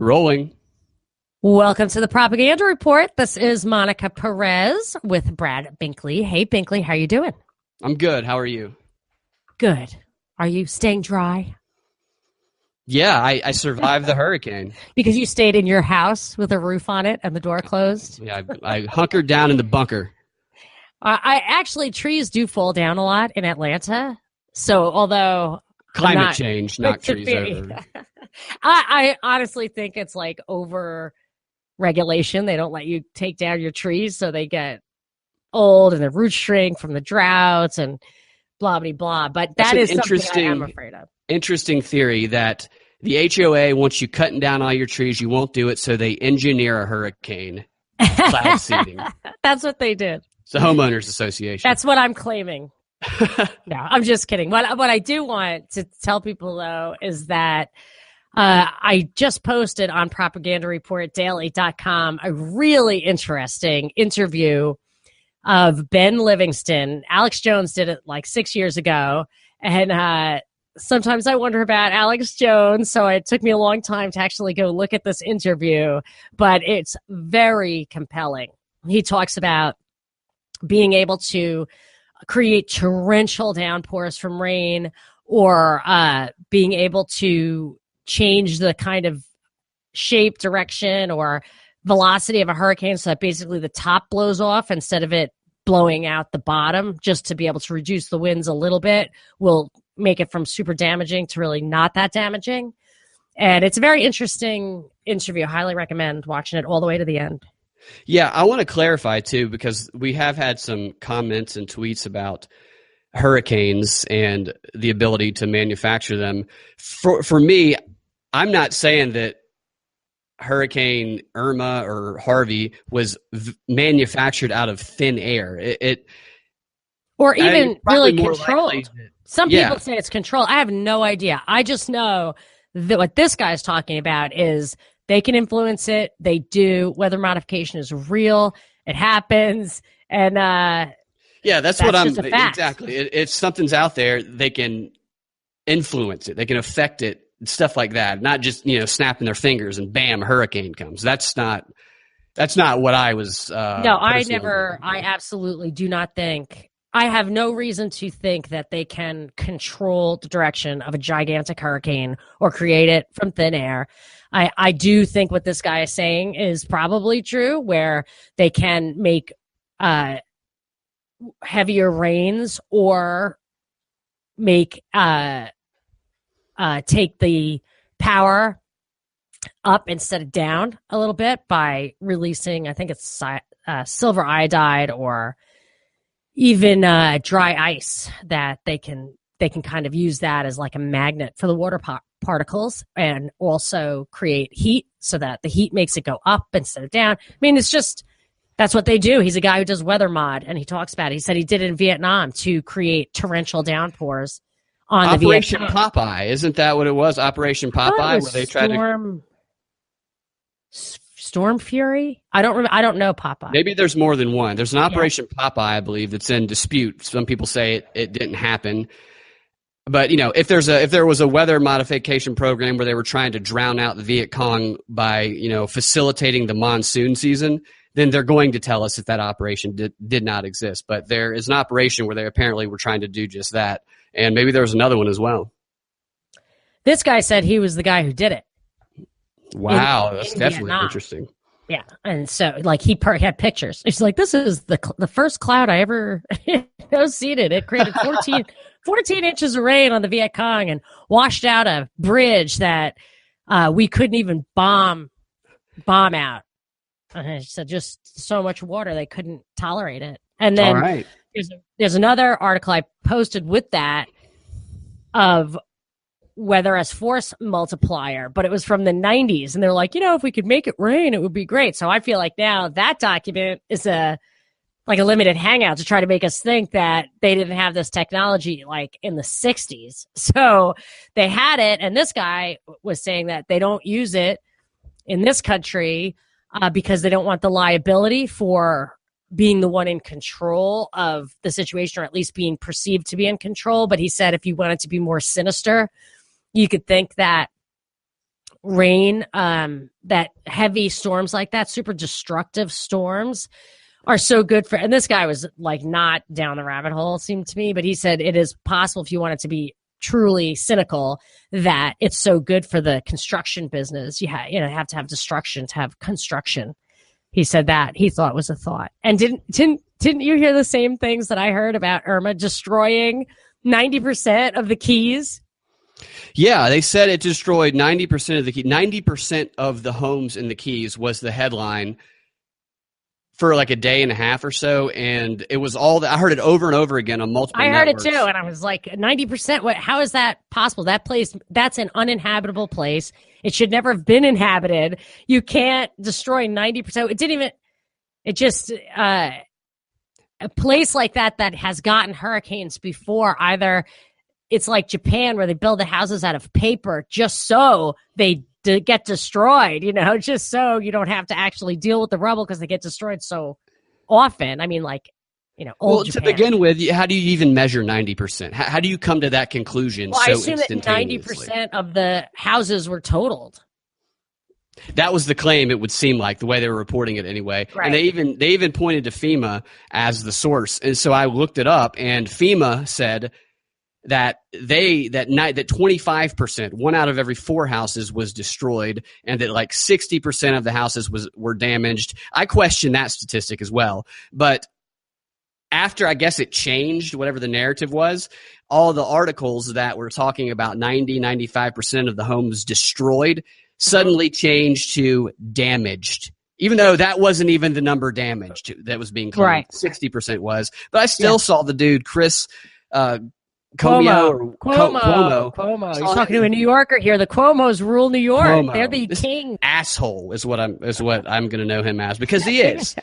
Rolling. Welcome to the Propaganda Report. This is Monica Perez with Brad Binkley. Hey, Binkley, how you doing? I'm good. How are you? Good. Are you staying dry? Yeah, I survived the hurricane. Because you stayed in your house with a roof on it and the door closed? Yeah, I hunkered down in the bunker. Trees do fall down a lot in Atlanta. So although Climate change, knock trees over. I honestly think it's like over regulation. They don't let you take down your trees, so they get old and the roots shrink from the droughts and blah blah blah. But that is something I am afraid of. Interesting theory that the HOA wants you cutting down all your trees. You won't do it, so they engineer a hurricane. Cloud seeding. That's what they did. It's the homeowners association. That's what I'm claiming. No, I'm just kidding. What I do want to tell people, though, is that I just posted on propagandareportdaily.com a really interesting interview of Ben Livingston. Alex Jones did it like 6 years ago. And sometimes I wonder about Alex Jones. So it took me a long time to actually go look at this interview. But it's very compelling. He talks about being able to create torrential downpours from rain, or being able to change the kind of shape, direction, or velocity of a hurricane so that basically the top blows off instead of it blowing out the bottom, just to be able to reduce the winds a little bit will make it from super damaging to really not that damaging. And it's a very interesting interview. I highly recommend watching it all the way to the end. Yeah, I want to clarify, too, because we have had some comments and tweets about hurricanes and the ability to manufacture them. For me, I'm not saying that Hurricane Irma or Harvey was manufactured out of thin air. Or even really controlled. Some people say it's controlled. I have no idea. I just know that what this guy's talking about is they can influence it. They do. Weather modification is real. It happens. And that's what I'm exactly. If something's out there, they can influence it. They can affect it. Stuff like that. Not just snapping their fingers and bam, hurricane comes. That's not what I was. No, I absolutely do not think. I have no reason to think that they can control the direction of a gigantic hurricane or create it from thin air. I do think what this guy is saying is probably true, where they can make heavier rains or make take the power up instead of down a little bit by releasing, I think it's silver iodide or even dry ice, that they can kind of use that as like a magnet for the water particles, and also create heat so that the heat makes it go up instead of down. I mean, it's just, that's what they do. He's a guy who does weather mod, and he talks about it. He said he did it in Vietnam to create torrential downpours on Operation the Vietnam. Popeye. Isn't that what it was? Operation Popeye, where they tried to Storm Fury? I don't know Popeye. Maybe there's more than one. There's an Operation Popeye, I believe, that's in dispute. Some people say it didn't happen. But, if there was a weather modification program where they were trying to drown out the Viet Cong by, facilitating the monsoon season, then they're going to tell us if that operation did not exist. But there is an operation where they apparently were trying to do just that. And maybe there was another one as well. This guy said he was the guy who did it. Wow, that's definitely Vietnam. Interesting. Yeah, and so like he had pictures. He's like, this is the first cloud I ever seen it. It created 14 inches of rain on the Viet Cong and washed out a bridge that we couldn't even bomb out. And he said just so much water they couldn't tolerate it. And then there's another article I posted with that of weather as force multiplier, but it was from the 90s, and they're like, if we could make it rain, it would be great. So I feel like now that document is a limited hangout to try to make us think that they didn't have this technology like in the 60s. So they had it, and this guy was saying that they don't use it in this country because they don't want the liability for being the one in control of the situation, or at least being perceived to be in control. But he said if you wanted to be more sinister, you could think that rain, that heavy storms like that, super destructive storms are so good for, and this guy was like not down the rabbit hole, it seemed to me, but he said it is possible, if you want it to be truly cynical, that it's so good for the construction business. You have to have destruction to have construction. He said that he thought was a thought. And didn't you hear the same things that I heard about Irma destroying 90% of the Keys? Yeah, they said it destroyed 90% of the Keys. 90% of the homes in the Keys was the headline for like a day and a half or so, and it was all that. I heard it over and over again on multiple networks. It too, and I was like, 90%? How is that possible? That place, that's an uninhabitable place. It should never have been inhabited. You can't destroy 90%. A place like that has gotten hurricanes before, either it's like Japan where they build the houses out of paper just so they get destroyed, just so you don't have to actually deal with the rubble because they get destroyed so often. I mean, old Japan. To begin with, how do you even measure 90%? How do you come to that conclusion so instantaneously? I assume that 90% of the houses were totaled. That was the claim, it would seem like, the way they were reporting it anyway. Right. And they even pointed to FEMA as the source. And so I looked it up, and FEMA said that 25%, 1 out of every 4 houses was destroyed, and that like 60% of the houses were damaged. I question that statistic as well. But after, I guess, it changed, whatever the narrative was, all the articles that were talking about 95% of the homes destroyed suddenly changed to damaged, even though that wasn't even the number damaged that was being claimed. Right. 60% was. But I still saw the dude, Chris Cuomo. He's talking to a New Yorker here. The Cuomos rule New York. Cuomo. They're the king. Asshole is what I'm going to know him as, because he is.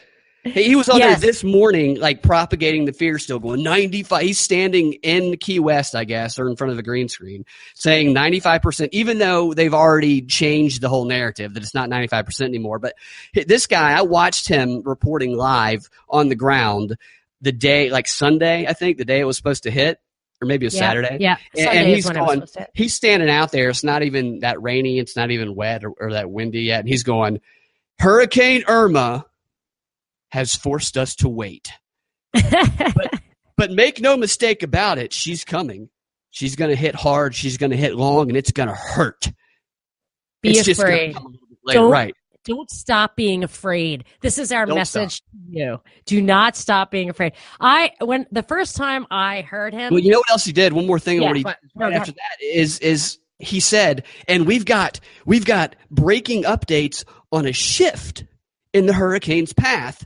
He was on there this morning, like propagating the fear, still going 95. He's standing in Key West, I guess, or in front of the green screen, saying 95%, even though they've already changed the whole narrative that it's not 95% anymore. But this guy, I watched him reporting live on the ground the day, like Sunday, I think, the day it was supposed to hit. Or maybe it was Saturday. Yeah. And he's standing out there. It's not even that rainy. It's not even wet or that windy yet. And he's going, Hurricane Irma has forced us to wait. but make no mistake about it. She's coming. She's going to hit hard. She's going to hit long, and it's going to hurt. Be afraid. Don't stop being afraid. This is our message to you. Do not stop being afraid. When the first time I heard him. Well, you know what else he did? One more thing after that is he said, and we've got breaking updates on a shift in the hurricane's path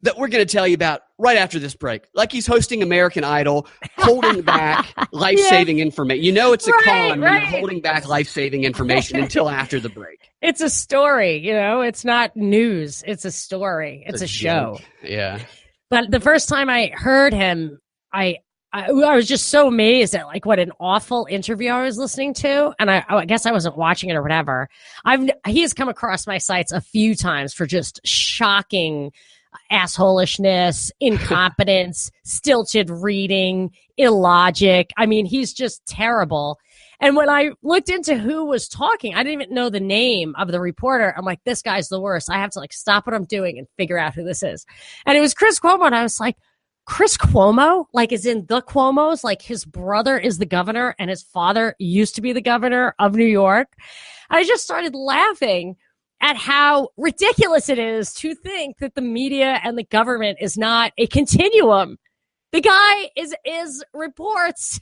that we're going to tell you about right after this break. Like he's hosting American Idol, holding back life-saving information. It's a con when you're holding back life-saving information until after the break. It's a story, It's not news. It's a story. It's a show. Joke. Yeah. But the first time I heard him, I was just so amazed at like what an awful interview I was listening to. And I guess I wasn't watching it or whatever. He has come across my sites a few times for just shocking assholishness, incompetence, stilted reading, illogic. I mean, he's just terrible. And when I looked into who was talking, I didn't even know the name of the reporter. I'm like, this guy's the worst. I have to stop what I'm doing and figure out who this is. And it was Chris Cuomo. And I was like, Chris Cuomo? Like, as in the Cuomos? Like his brother is the governor and his father used to be the governor of New York. I just started laughing at how ridiculous it is to think that the media and the government is not a continuum. The guy is reports,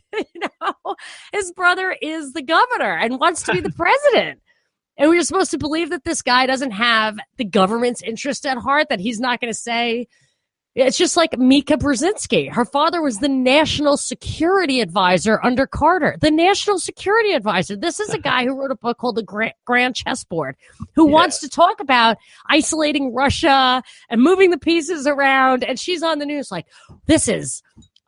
his brother is the governor and wants to be the president. And we're supposed to believe that this guy doesn't have the government's interest at heart, that he's not going to say. It's just like Mika Brzezinski. Her father was the national security advisor under Carter. The national security advisor. This is a guy who wrote a book called The Grand Chessboard, who wants to talk about isolating Russia and moving the pieces around. And she's on the news like,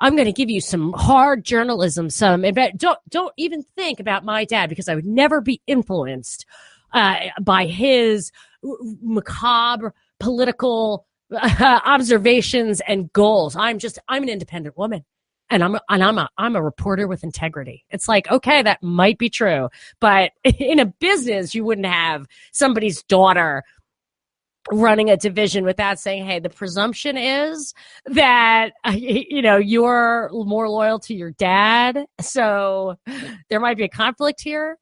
I'm going to give you some hard journalism. Don't even think about my dad, because I would never be influenced by his macabre political observations and goals. I'm an independent woman, And I'm a reporter with integrity. It's like, okay, that might be true, but in a business, you wouldn't have somebody's daughter running a division without saying, hey, the presumption is that, you're more loyal to your dad. So there might be a conflict here.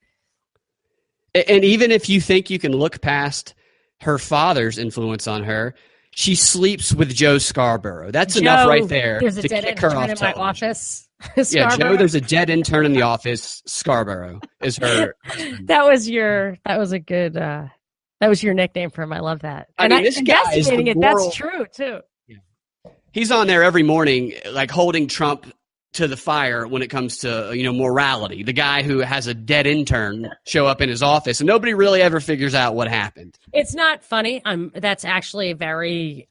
And even if you think you can look past her father's influence on her, she sleeps with Joe Scarborough. That's enough right there there's a to dead kick her off in my office. Yeah, Joe, there's a dead intern in the office. Scarborough is her. That was your nickname for him. I love that. I mean, this guy is the moral, that's true too. Yeah. He's on there every morning, like holding Trump to the fire when it comes to, morality. The guy who has a dead intern show up in his office and nobody really ever figures out what happened. It's not funny. That's actually a very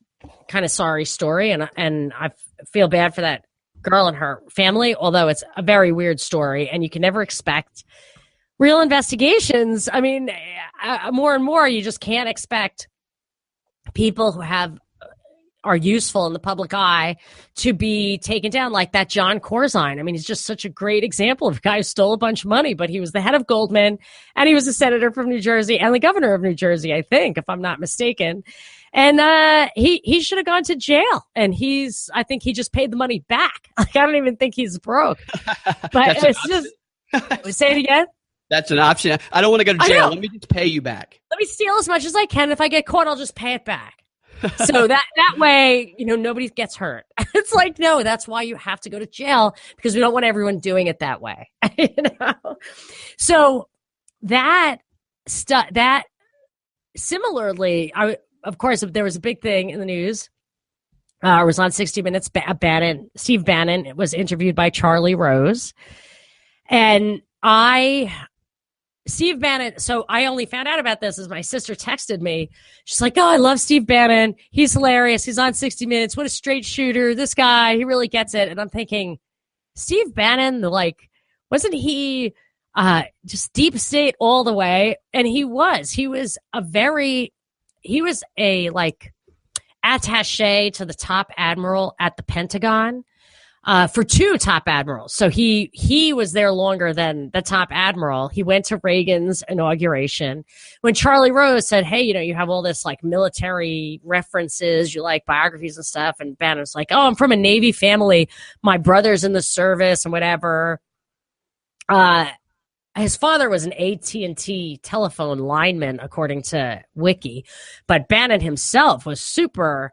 kind of sorry story. And I feel bad for that girl and her family, although it's a very weird story and you can never expect real investigations. I mean, more and more, you just can't expect people who are useful in the public eye to be taken down like that John Corzine. I mean, he's just such a great example of a guy who stole a bunch of money, but he was the head of Goldman and he was a senator from New Jersey and the governor of New Jersey, I think, if I'm not mistaken. And he should have gone to jail. And I think he just paid the money back. Like, I don't even think he's broke. But it's just, say it again. That's an option. I don't want to go to jail. Let me just pay you back. Let me steal as much as I can. If I get caught, I'll just pay it back. So that way, nobody gets hurt. It's like, no, that's why you have to go to jail, because we don't want everyone doing it that way. So that similarly, of course, there was a big thing in the news. It was on 60 Minutes. Steve Bannon was interviewed by Charlie Rose. And Steve Bannon, so I only found out about this as my sister texted me. She's like, oh, I love Steve Bannon. He's hilarious. He's on 60 Minutes. What a straight shooter. This guy, he really gets it. And I'm thinking, Steve Bannon, wasn't he just deep state all the way? And he was a attaché to the top admiral at the Pentagon. For two top admirals. So he was there longer than the top admiral. He went to Reagan's inauguration. When Charlie Rose said, hey, you have all this like military references, you like biographies and stuff. And Bannon's like, oh, I'm from a Navy family. My brother's in the service and whatever. His father was an AT&T telephone lineman, according to Wiki. But Bannon himself was super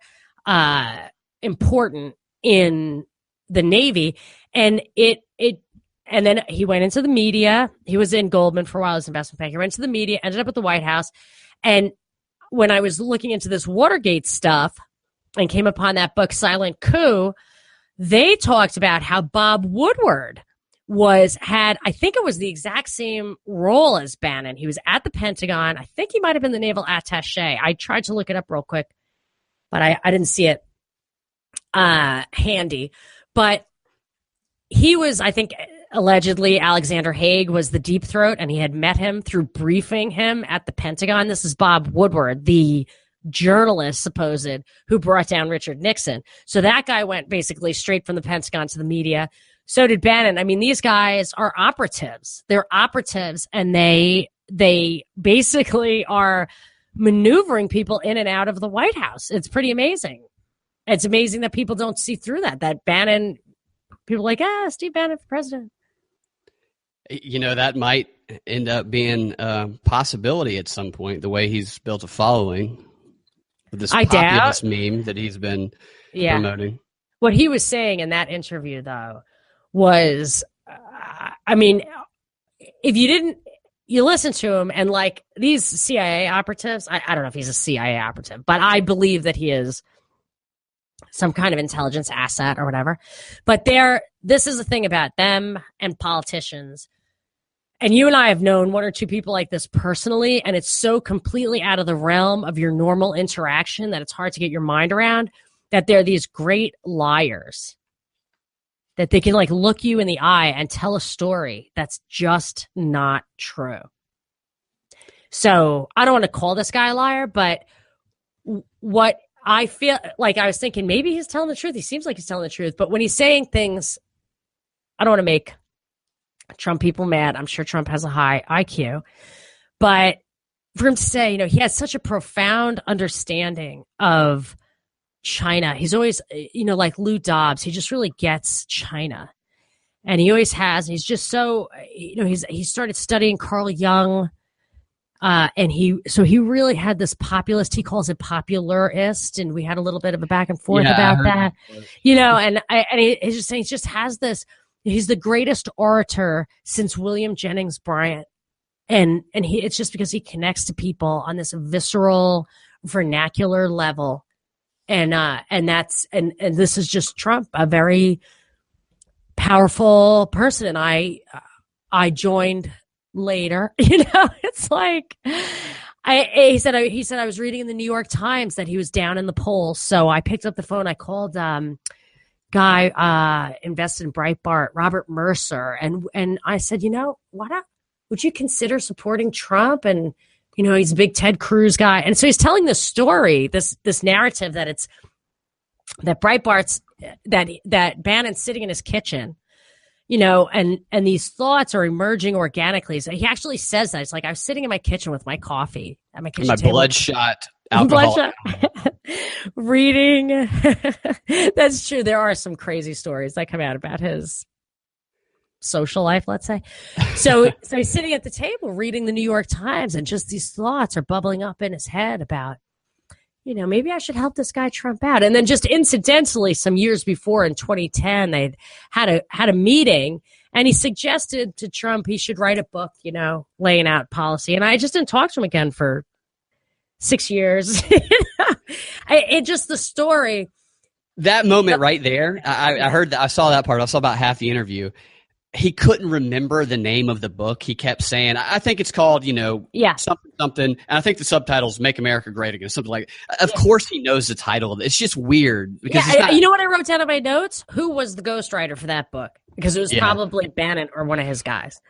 important in the Navy, and and then he went into the media. He was in Goldman for a while as investment banker. He went to the media, ended up at the White House. And when I was looking into this Watergate stuff and came upon that book, Silent Coup, they talked about how Bob Woodward I think it was the exact same role as Bannon. He was at the Pentagon. I think he might have been the naval attaché. I tried to look it up real quick, but I didn't see it handy. But he was, I think, allegedly Alexander Haig was the deep throat, and he had met him through briefing him at the Pentagon. This is Bob Woodward, the journalist, supposed, who brought down Richard Nixon. So that guy went basically straight from the Pentagon to the media. So did Bannon. I mean, these guys are operatives. They're operatives, and they basically are maneuvering people in and out of the White House. It's pretty amazing. It's amazing that people don't see through that Bannon, people are like, Steve Bannon for president. That might end up being a possibility at some point, the way he's built a following with this populist meme that he's been promoting. What he was saying in that interview, though, was, I mean, if you listen to him, and like these CIA operatives, I don't know if he's a CIA operative, but I believe that he is some kind of intelligence asset or whatever. But this is the thing about them and politicians. And you and I have known one or two people like this personally, and it's so completely out of the realm of your normal interaction that it's hard to get your mind around, that they're these great liars, that they can like look you in the eye and tell a story that's just not true. So I don't want to call this guy a liar, but what I feel like, I was thinking maybe he's telling the truth. He seems like he's telling the truth. But when he's saying things I don't want to make Trump people mad. I'm sure Trump has a high IQ, but for him to say, you know, he has such a profound understanding of China. He's always, you know, like Lou Dobbs, he just really gets China. And he always has. He's just so, you know, he started studying Carl Jung. And he really had this populist, he calls it popularist. And we had a little bit of a back and forth about that, you know, and he's just saying, he just has this, he's the greatest orator since William Jennings Bryan. And it's just because he connects to people on this visceral vernacular level. And this is just Trump, a very powerful person. And I joined later, you know, it's like, he said I was reading in the New York Times that he was down in the polls. So I picked up the phone. I called, guy, invested in Breitbart, Robert Mercer. And I said, you know, would you consider supporting Trump? And, you know, he's a big Ted Cruz guy. And so he's telling this story, this narrative that Breitbart's, that Bannon's sitting in his kitchen, you know, and these thoughts are emerging organically. So he actually says that. It's like, I was sitting in my kitchen with my coffee at my kitchen table. Bloodshot alcohol. Reading. That's true. There are some crazy stories that come out about his social life, let's say. So he's sitting at the table reading the New York Times, and just these thoughts are bubbling up in his head about, you know, maybe I should help this guy Trump out. And then just incidentally, some years before in 2010, they'd had a meeting, and he suggested to Trump he should write a book, you know, laying out policy. And I just didn't talk to him again for 6 years. It just, the story. That moment right there, I heard that. I saw that part. I saw about half the interview. He couldn't remember the name of the book. He kept saying, I think it's called, you know, something. And I think the subtitle's Make America Great Again, something like that. Of course he knows the title. It's just weird. Because you know what I wrote down in my notes? Who was the ghostwriter for that book? Because it was probably Bannon or one of his guys.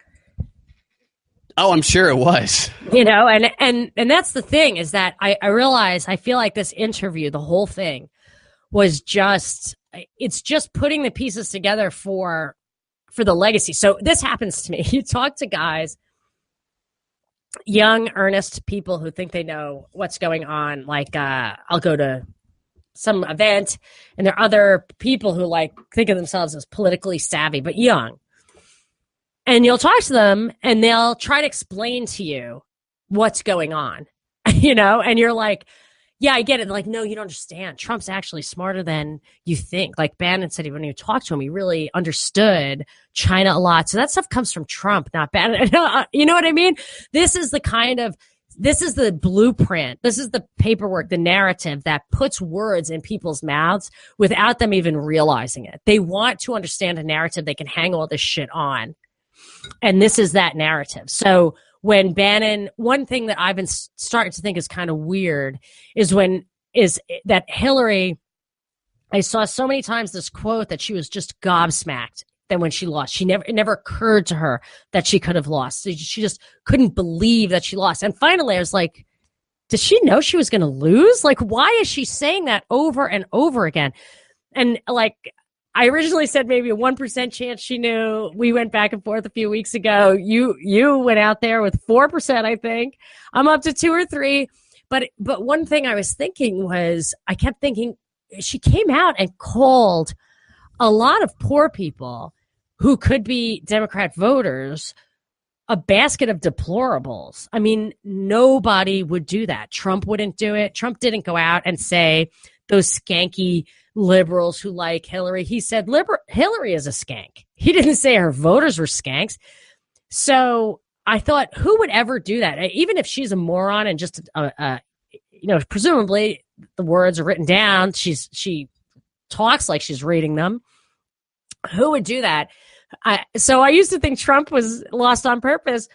Oh, I'm sure it was. You know, and that's the thing, is that I realize, I feel like this interview, the whole thing was it's just putting the pieces together for the legacy. So this happens to me. You talk to guys, young, earnest people who think they know what's going on. Like, I'll go to some event, and there are other people who like think of themselves as politically savvy, but young. And you'll talk to them, and they'll try to explain to you what's going on, you know, and you're like, yeah, I get it. Like, no, you don't understand. Trump's actually smarter than you think. Like Bannon said, when you talk to him, he really understood China a lot. So that stuff comes from Trump, not Bannon. You know what I mean? This is the blueprint. This is the paperwork, the narrative that puts words in people's mouths without them even realizing it. They want to understand a narrative they can hang all this shit on. And this is that narrative. So when Bannon, one thing that I've been starting to think is kind of weird is that Hillary, I saw so many times this quote that she was just gobsmacked that when she lost, it never occurred to her that she could have lost. She just couldn't believe that she lost. And finally I was like, does she know she was going to lose? Like, why is she saying that over and over again? And like, I originally said maybe a 1% chance she knew. We went back and forth a few weeks ago. You went out there with 4%, I think. I'm up to 2 or 3. But one thing I was thinking was, I kept thinking, she came out and called a lot of poor people who could be Democrat voters a basket of deplorables. I mean, nobody would do that. Trump wouldn't do it. Trump didn't go out and say those skanky liberals who like Hillary. He said Hillary is a skank. He didn't say her voters were skanks. So I thought, who would ever do that? Even if she's a moron and just, you know, presumably the words are written down. She talks like she's reading them. Who would do that? So I used to think Trump was lost on purpose.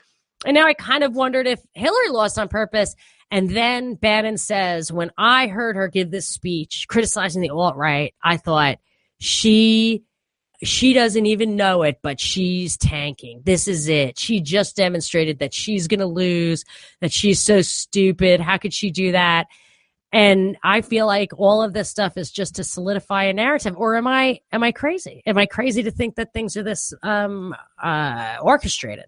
And now I kind of wondered if Hillary lost on purpose. And then Bannon says, when I heard her give this speech criticizing the alt-right, I thought, she doesn't even know it, but she's tanking. This is it. She just demonstrated that she's going to lose, that she's so stupid. How could she do that? And I feel like all of this stuff is just to solidify a narrative. Or am I crazy? Am I crazy to think that things are this orchestrated?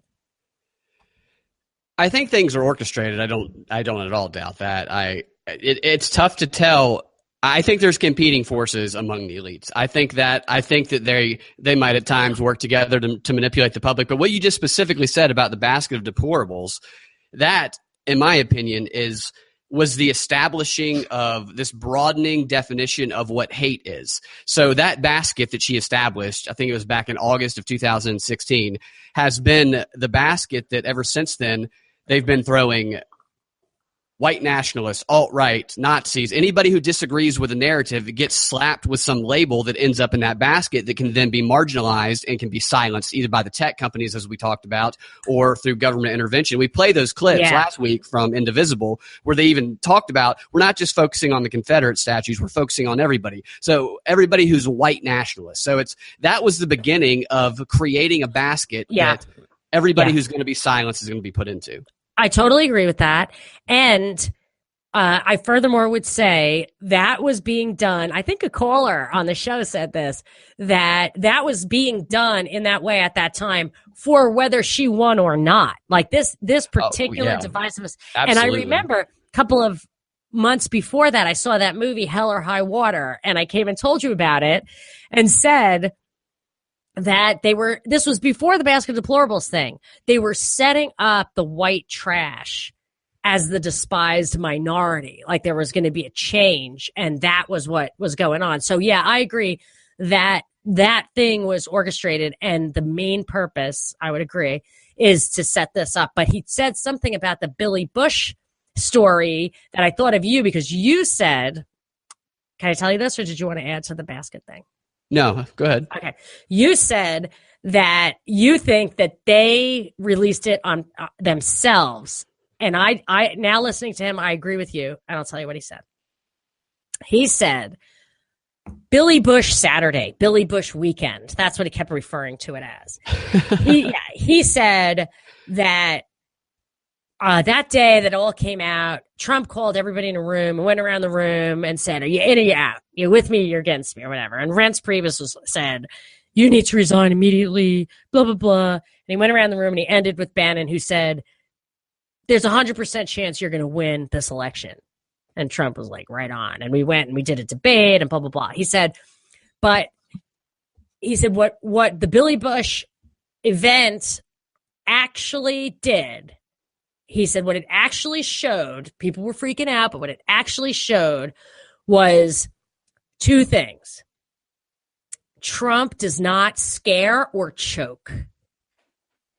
I think things are orchestrated. I don't at all doubt that. It's tough to tell. I think there's competing forces among the elites. I think that they might at times work together to manipulate the public. But what you just specifically said about the basket of deplorables, that, in my opinion, was the establishing of this broadening definition of what hate is. So that basket that she established, I think it was back in August of 2016, has been the basket that ever since then they've been throwing white nationalists, alt-right, Nazis, anybody who disagrees with a narrative gets slapped with some label that ends up in that basket that can then be marginalized and can be silenced either by the tech companies, as we talked about, or through government intervention. We played those clips last week from Indivisible where they even talked about we're not just focusing on the Confederate statues, we're focusing on everybody. So everybody who's a white nationalist. So that was the beginning of creating a basket that everybody who's going to be silenced is going to be put into. I totally agree with that. And I furthermore would say that was being done. I think a caller on the show said this, that was being done in that way at that time for whether she won or not. Like this particular divisiveness. Absolutely. And I remember a couple of months before that, I saw that movie Hell or High Water, and I came and told you about it and said that this was before the basket of deplorables thing. They were setting up the white trash as the despised minority. Like there was going to be a change, and that was what was going on. So yeah, I agree that thing was orchestrated, and the main purpose, I would agree, is to set this up. But he said something about the Billy Bush story that I thought of you, because you said, can I tell you this, or did you want to add to the basket thing? No, go ahead. Okay. You said that you think that they released it on themselves. And I now listening to him, I agree with you. And I'll tell you what he said. He said, Billy Bush Saturday, Billy Bush weekend. That's what he kept referring to it as. He said that that day that it all came out, Trump called everybody in a room and went around the room and said, are you in or you out? You're with me, you're against me, or whatever. And Reince Priebus said, you need to resign immediately, blah, blah, blah. And he went around the room and he ended with Bannon, who said, there's 100% chance you're going to win this election. And Trump was like, right on. And we went and we did a debate and blah, blah, blah. He said what the Billy Bush event actually did, he said what it actually showed, people were freaking out, but what it actually showed was two things. Trump does not scare or choke.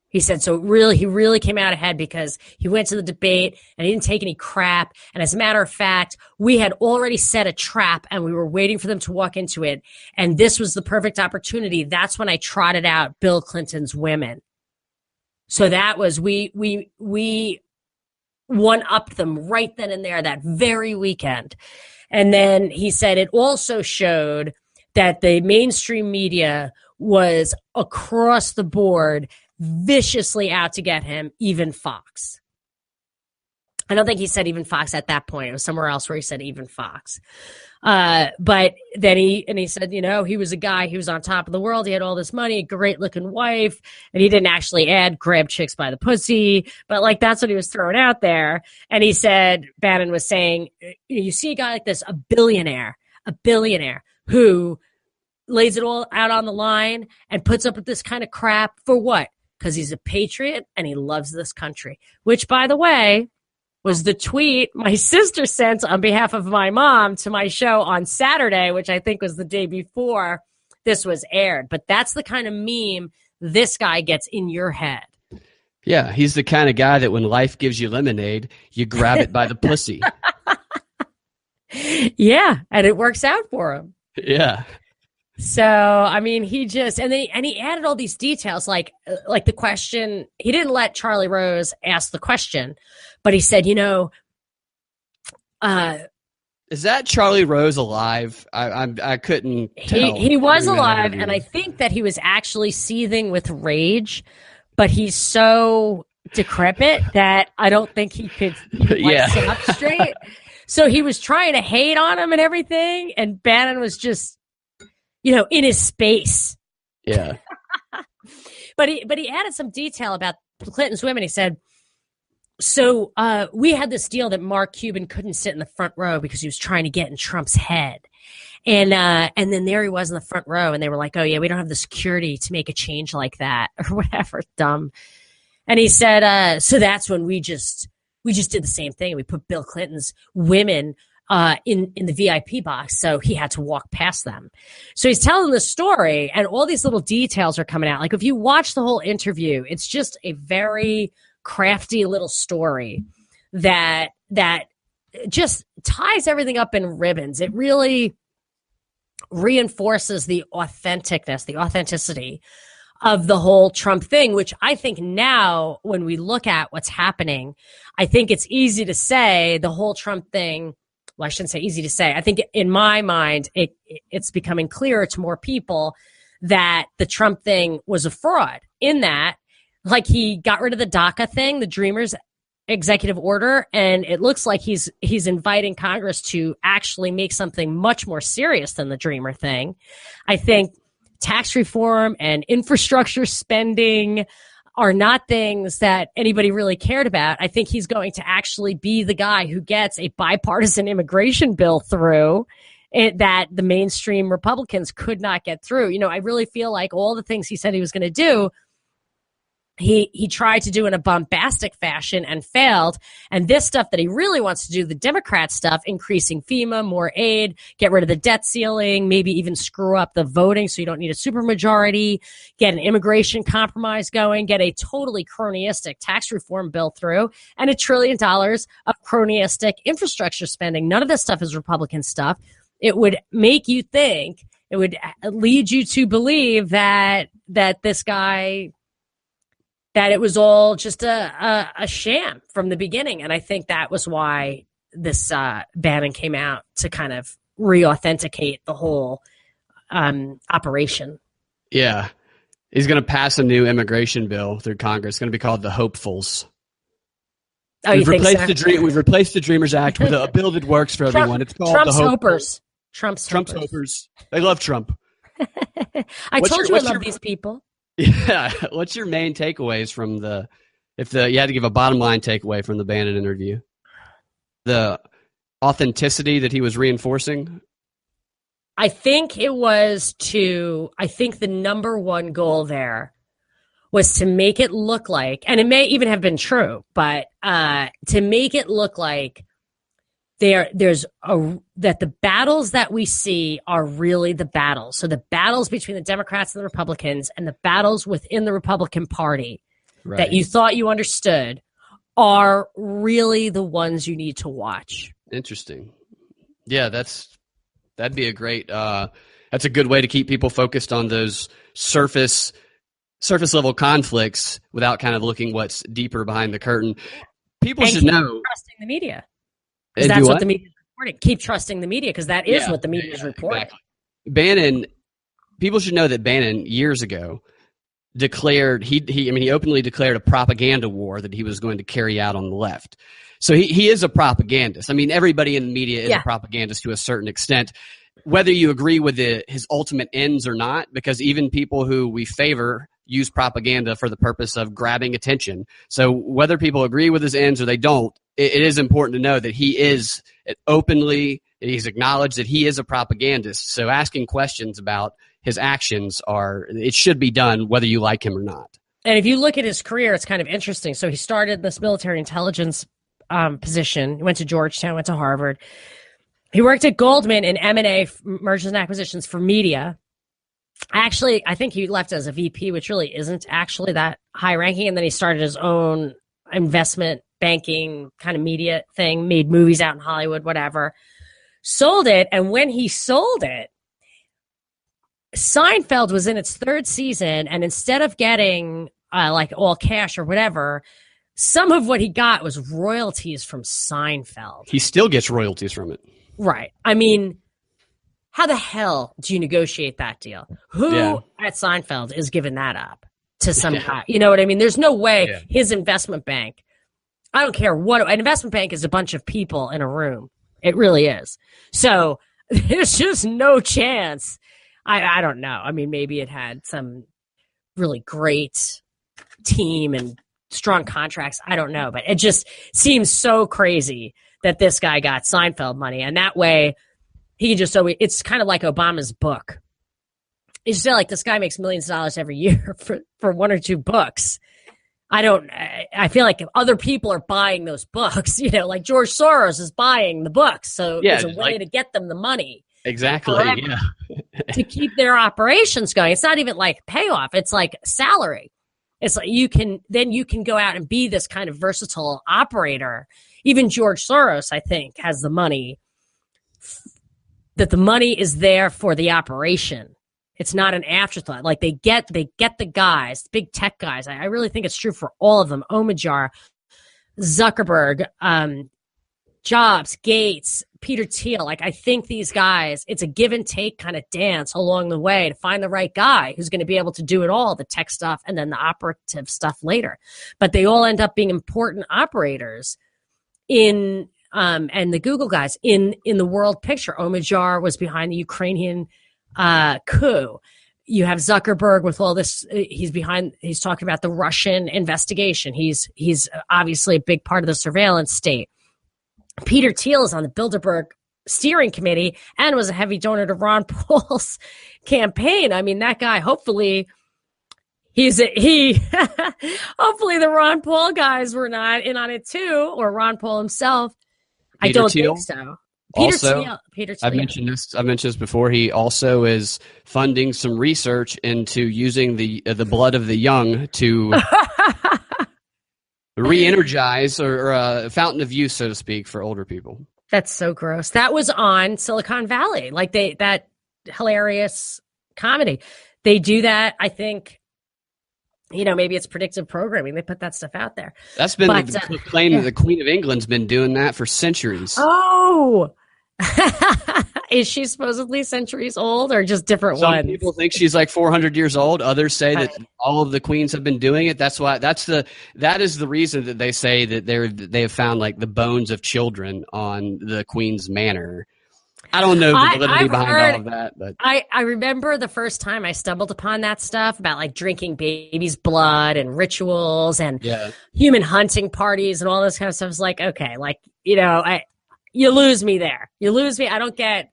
He said, so he really came out ahead because he went to the debate and he didn't take any crap. And as a matter of fact, we had already set a trap and we were waiting for them to walk into it. And this was the perfect opportunity. That's when I trotted out Bill Clinton's women. So that was, we one-upped them right then and there that very weekend. And then he said it also showed that the mainstream media was across the board viciously out to get him, even Fox. I don't think he said even Fox at that point. It was somewhere else where he said even Fox. But then he said, he was a guy, he was on top of the world. He had all this money, a great looking wife, and he didn't actually add grab chicks by the pussy, but like, that's what he was throwing out there. And he said, Bannon was saying, you see a guy like this, a billionaire who lays it all out on the line and puts up with this kind of crap for what? Because he's a patriot and he loves this country, which, by the way, was the tweet my sister sent on behalf of my mom to my show on Saturday, which I think was the day before this was aired. But that's the kind of meme this guy gets in your head. Yeah, he's the kind of guy that when life gives you lemonade, you grab it by the pussy. Yeah, and it works out for him. Yeah. So, I mean, he just, and he added all these details, like the question, he didn't let Charlie Rose ask the question, but he said, is that Charlie Rose alive? I couldn't tell. He was alive, and I think that he was actually seething with rage, but he's so decrepit that I don't think he could sit up straight. So he was trying to hate on him and everything, and Bannon was just, in his space. Yeah. But he added some detail about Clinton's women. He said, so we had this deal that Mark Cuban couldn't sit in the front row because he was trying to get in Trump's head. And then there he was in the front row, and they were like, oh, yeah, we don't have the security to make a change like that or whatever, dumb. And he said, so that's when we just did the same thing. We put Bill Clinton's women in the VIP box, so he had to walk past them. So he's telling the story, and all these little details are coming out. Like if you watch the whole interview, it's just a very crafty little story that just ties everything up in ribbons. It really reinforces the authenticity of the whole Trump thing, which I think now when we look at what's happening, I think it's easy to say the whole Trump thing. Well, I shouldn't say easy to say. I think in my mind, it's becoming clearer to more people that the Trump thing was a fraud in that, like, he got rid of the DACA thing, the Dreamers executive order, and it looks like he's inviting Congress to actually make something much more serious than the Dreamer thing. I think tax reform and infrastructure spending are not things that anybody really cared about. I think he's going to actually be the guy who gets a bipartisan immigration bill through that the mainstream Republicans could not get through. I really feel like all the things he said he was going to do, he tried to do in a bombastic fashion and failed. And this stuff that he really wants to do, the Democrat stuff, increasing FEMA, more aid, get rid of the debt ceiling, maybe even screw up the voting so you don't need a supermajority, get an immigration compromise going, get a totally cronyistic tax reform bill through, and $1 trillion of cronyistic infrastructure spending. None of this stuff is Republican stuff. It would make you think, it would lead you to believe that this guy, that it was all just a sham from the beginning. And I think that was why this Bannon came out to kind of re-authenticate the whole operation. Yeah. He's going to pass a new immigration bill through Congress. It's going to be called the Hopefuls. Oh, we've replaced the Dreamers Act with a bill that works for everyone. It's called Trump's the Hopers. Trump's Hopers. They love Trump. I told you I love these people. Yeah. What's your main takeaways from you had to give a bottom line takeaway from the Bannon interview? The authenticity that he was reinforcing? I think the number one goal there was to make it look like, and it may even have been true, but to make it look like that the battles that we see are really the battles. So the battles between the Democrats and the Republicans and the battles within the Republican Party that you thought you understood are really the ones you need to watch. Interesting. Yeah, that'd be a great, that's a good way to keep people focused on those surface level conflicts without kind of looking what's deeper behind the curtain. People should know. Trusting the media. Because that's what the media is reporting. Keep trusting the media because that is what the media is reporting. Exactly. Bannon, people should know that Bannon years ago declared he openly declared a propaganda war that he was going to carry out on the left. So he is a propagandist. I mean, everybody in the media is a propagandist to a certain extent, whether you agree with his ultimate ends or not, because even people who we favor use propaganda for the purpose of grabbing attention. So whether people agree with his ends or they don't, it is important to know that he is he's acknowledged that he is a propagandist. So asking questions about his actions it should be done whether you like him or not. And if you look at his career, it's kind of interesting. So he started this military intelligence position. He went to Georgetown, went to Harvard. He worked at Goldman in M&A, mergers and acquisitions for media. Actually, I think he left as a VP, which really isn't actually that high ranking. And then he started his own investment banking kind of media thing, made movies out in Hollywood, whatever, sold it. And when he sold it, Seinfeld was in its third season. And instead of getting like all cash or whatever, some of what he got was royalties from Seinfeld. He still gets royalties from it. Right. I mean, how the hell do you negotiate that deal? Who at Seinfeld is giving that up to some guy? You know what I mean? There's no way his investment bank, I don't care what, an investment bank is a bunch of people in a room. It really is. So there's just no chance. I don't know. I mean, maybe it had some really great team and strong contracts. I don't know, but it just seems so crazy that this guy got Seinfeld money. And that way he can just, it's kind of like Obama's book. It's just like this guy makes millions of dollars every year for one or two books. I feel like if other people are buying those books, like George Soros is buying the books. So there's a way to get them the money. Exactly. Yeah. To keep their operations going. It's not even like payoff. It's like salary. It's like you can go out and be this kind of versatile operator. Even George Soros, I think, has the money, that the money is there for the operation. It's not an afterthought. Like they get the guys, the big tech guys. I really think it's true for all of them. Omidyar, Zuckerberg, Jobs, Gates, Peter Thiel. Like I think these guys, it's a give and take kind of dance along the way to find the right guy who's going to be able to do it all, the tech stuff and then the operative stuff later. But they all end up being important operators in and the Google guys in the world picture. Omidyar was behind the Ukrainian coup. You have Zuckerberg with all this. He's talking about the Russian investigation. He's obviously a big part of the surveillance state. Peter Thiel is on the Bilderberg steering committee and was a heavy donor to Ron Paul's campaign. I mean, that guy, hopefully hopefully the Ron Paul guys were not in on it too, or Ron Paul himself. I don't think so. Peter Thiel. I've mentioned this before. He also is funding some research into using the blood of the young to re-energize or a fountain of youth, so to speak, for older people. That's so gross. That was on Silicon Valley, like that hilarious comedy. They do that, I think. Maybe it's predictive programming. They put that stuff out there. That's been the claim that the Queen of England's been doing that for centuries. Oh, is she supposedly centuries old or just different ones? Some people think she's like 400 years old. Others say that all of the queens have been doing it. That is the reason that they say that they have found like the bones of children on the Queen's manor. I don't know the validity behind all of that, but I remember the first time I stumbled upon that stuff about like drinking baby's blood and rituals and human hunting parties and all this kind of stuff. It's like, okay, like, you lose me there. You lose me. I don't get,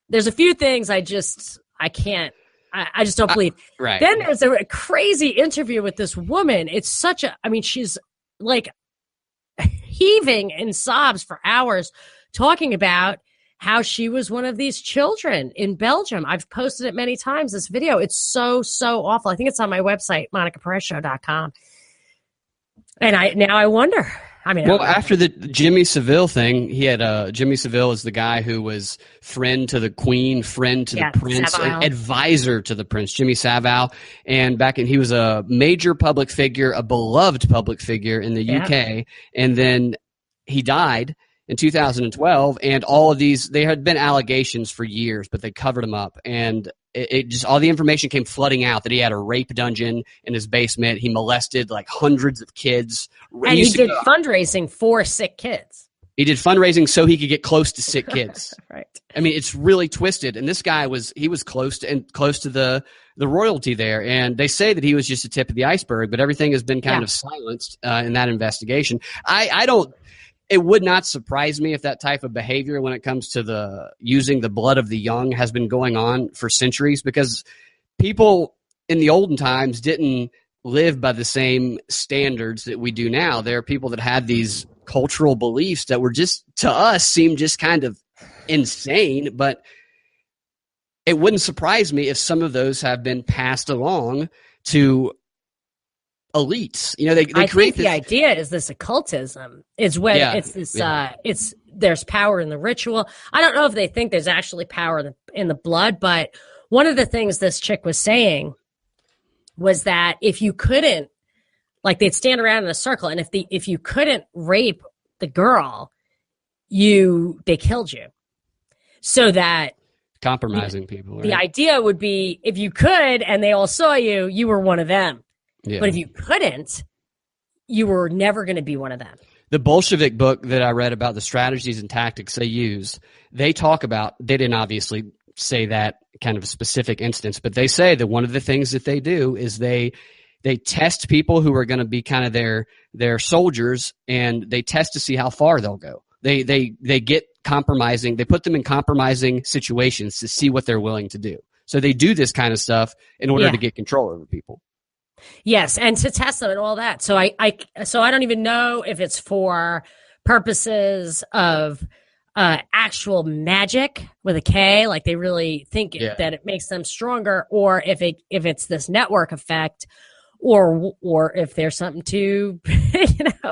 there's a few things I just don't believe. Right. Then there's a crazy interview with this woman. It's she's like heaving in sobs for hours talking about how she was one of these children in Belgium. I've posted it many times, this video. It's so, so awful. I think it's on my website, monicaperezshow.com. And I wonder. After the Jimmy Savile thing, he had Jimmy Savile is the guy who was friend to the Queen, friend to the Prince, advisor to the Prince, Jimmy Savile. And he was a major public figure, a beloved public figure in the UK. And then he died in 2012, and all of these, they had been allegations for years, but they covered him up, and it just, all the information came flooding out that he had a rape dungeon in his basement. He molested like hundreds of kids. And he did fundraising for sick kids. He did fundraising so he could get close to sick kids. Right. I mean, it's really twisted. And this guy was close to the royalty there. And they say that he was just the tip of the iceberg, but everything has been kind of silenced in that investigation. It would not surprise me if that type of behavior when it comes to using the blood of the young has been going on for centuries, because people in the olden times didn't live by the same standards that we do now. There are people that had these cultural beliefs that were just, to us, seem just kind of insane, but it wouldn't surprise me if some of those have been passed along to elites. They create the idea is this occultism is when it's this there's power in the ritual. I don't know if they think there's actually power in the blood, but one of the things this chick was saying was that if you couldn't, like, they'd stand around in a circle, and if you couldn't rape the girl, they killed you. So that compromising people. Right? The idea would be if you could and they all saw you, you were one of them. Yeah. But if you couldn't, you were never going to be one of them. The Bolshevik book that I read about the strategies and tactics they use, they talk about, they didn't obviously say that kind of a specific instance, but they say that one of the things that they do is they test people who are going to be kind of their soldiers, and they test to see how far they'll go. They get compromising, they put them in compromising situations to see what they're willing to do. So they do this kind of stuff in order to get control over people. Yes, and to test them and all that. So I don't even know if it's for purposes of actual magic with a K, like they really think that it makes them stronger, or if it's this network effect, or if there's something to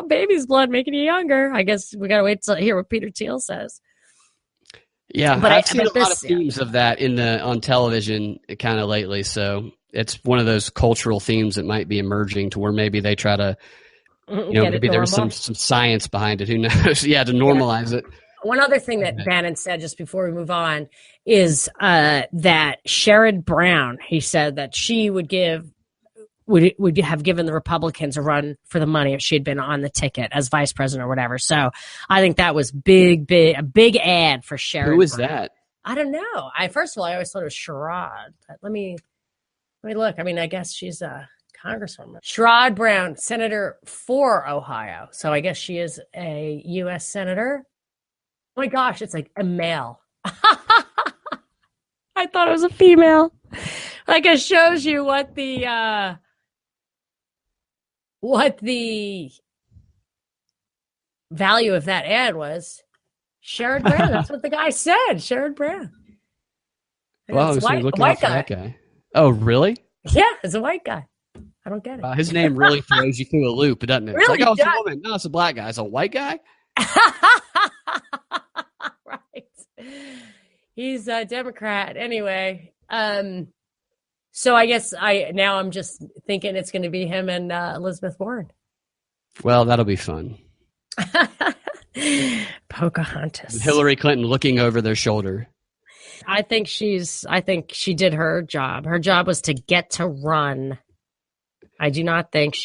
baby's blood making you younger. I guess we gotta wait to hear what Peter Thiel says. Yeah, but I've seen a lot of themes of that on television kind of lately. So it's one of those cultural themes that might be emerging to where maybe they try to, maybe there's some science behind it. Who knows? Yeah, to normalize it. One other thing that Bannon said just before we move on is that Sherrod Brown, he said that she would have given the Republicans a run for the money if she had been on the ticket as vice president or whatever. So I think that was a big ad for Sherrod. Who is Brown. that? I don't know. First of all, I always thought it was Sherrod. Let me look. I mean, I guess she's a congresswoman. Sherrod Brown, senator for Ohio. So I guess she is a U.S. senator. Oh my gosh, it's like a male. I thought it was a female. Like it shows you what the value of that ad was. Sherrod Brown. That's what the guy said. Sherrod Brown. Well, so looking out for that guy. Oh, really? Yeah, it's a white guy. I don't get it. His name really throws you through a loop, doesn't it? Really it's like, it's a woman. No, it's a black guy. It's a white guy? Right. He's a Democrat. Anyway, so I guess I'm just thinking it's going to be him and Elizabeth Warren. Well, that'll be fun. Pocahontas. Hillary Clinton looking over their shoulder. I think she did her job. Her job was to get to run. I don't think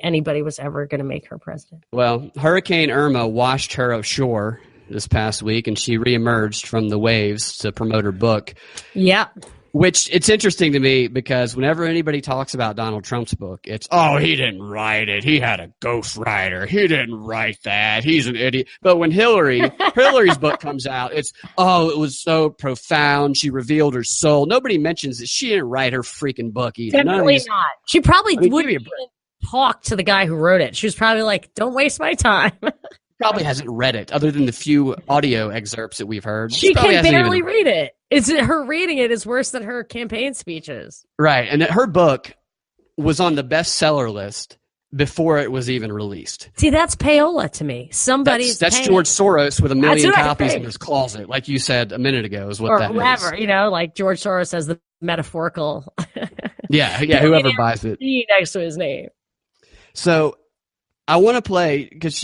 anybody was ever going to make her president. Well, Hurricane Irma washed her ashore this past week, and she reemerged from the waves to promote her book. Yeah. Which it's interesting to me because whenever anybody talks about Donald Trump's book, it's, he didn't write it. He had a ghostwriter. He didn't write that. He's an idiot. But when Hillary's book comes out, it's, it was so profound. She revealed her soul. Nobody mentions that she didn't write her freaking book either. Definitely not. She probably wouldn't even talk to the guy who wrote it. She was probably like, don't waste my time. Probably hasn't read it other than the few audio excerpts that we've heard. She can barely read it. Her reading it is worse than her campaign speeches. Right. And her book was on the bestseller list before it was even released. See, that's payola to me. That's George Soros with 1 million copies in his closet, like you said a minute ago, is what that is. Or whoever, like George Soros has the metaphorical. yeah, whoever buys it. Next to his name. So I want to play, because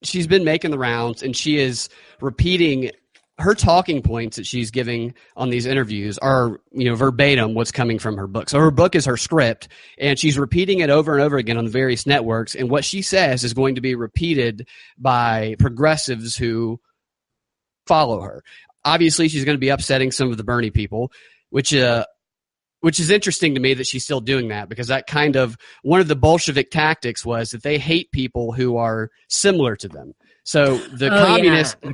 she's been making the rounds, and she is repeating her talking points that she's giving on these interviews are, verbatim what's coming from her book. So her book is her script, and she's repeating it over and over again on the various networks. And what she says is going to be repeated by progressives who follow her. Obviously, she's going to be upsetting some of the Bernie people, which is interesting to me that she's still doing that, because that kind of one of the Bolshevik tactics was that they hate people who are similar to them. So the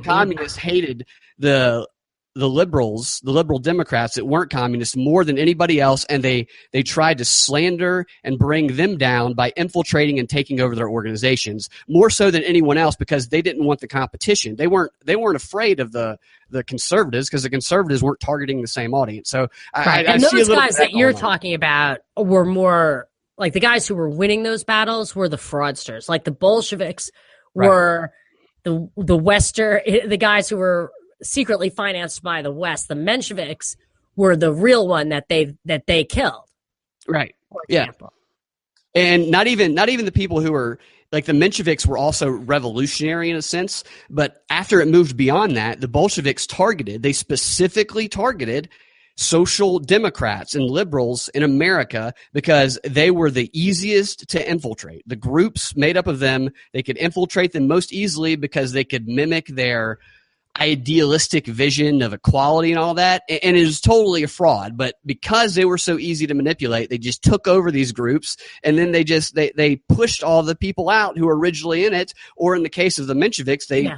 communists hated the liberals, the liberal Democrats that weren't communists more than anybody else, and they tried to slander and bring them down by infiltrating and taking over their organizations more so than anyone else, because they didn't want the competition. They weren't afraid of the conservatives, because the conservatives weren't targeting the same audience. So and those guys that you're talking about were more like the guys who were winning those battles were the fraudsters. Like the Bolsheviks were the guys who were secretly financed by the West. The Mensheviks were the real one that they killed. Right. Yeah. And not even the people who were like the Mensheviks were also revolutionary in a sense, but after it moved beyond that, the Bolsheviks specifically targeted social democrats and liberals in America because they were the easiest to infiltrate. The groups made up of them, they could infiltrate them most easily because they could mimic their idealistic vision of equality and all that. And it was totally a fraud. But because they were so easy to manipulate, they just took over these groups, and then they pushed all the people out who were originally in it. Or in the case of the Mensheviks, they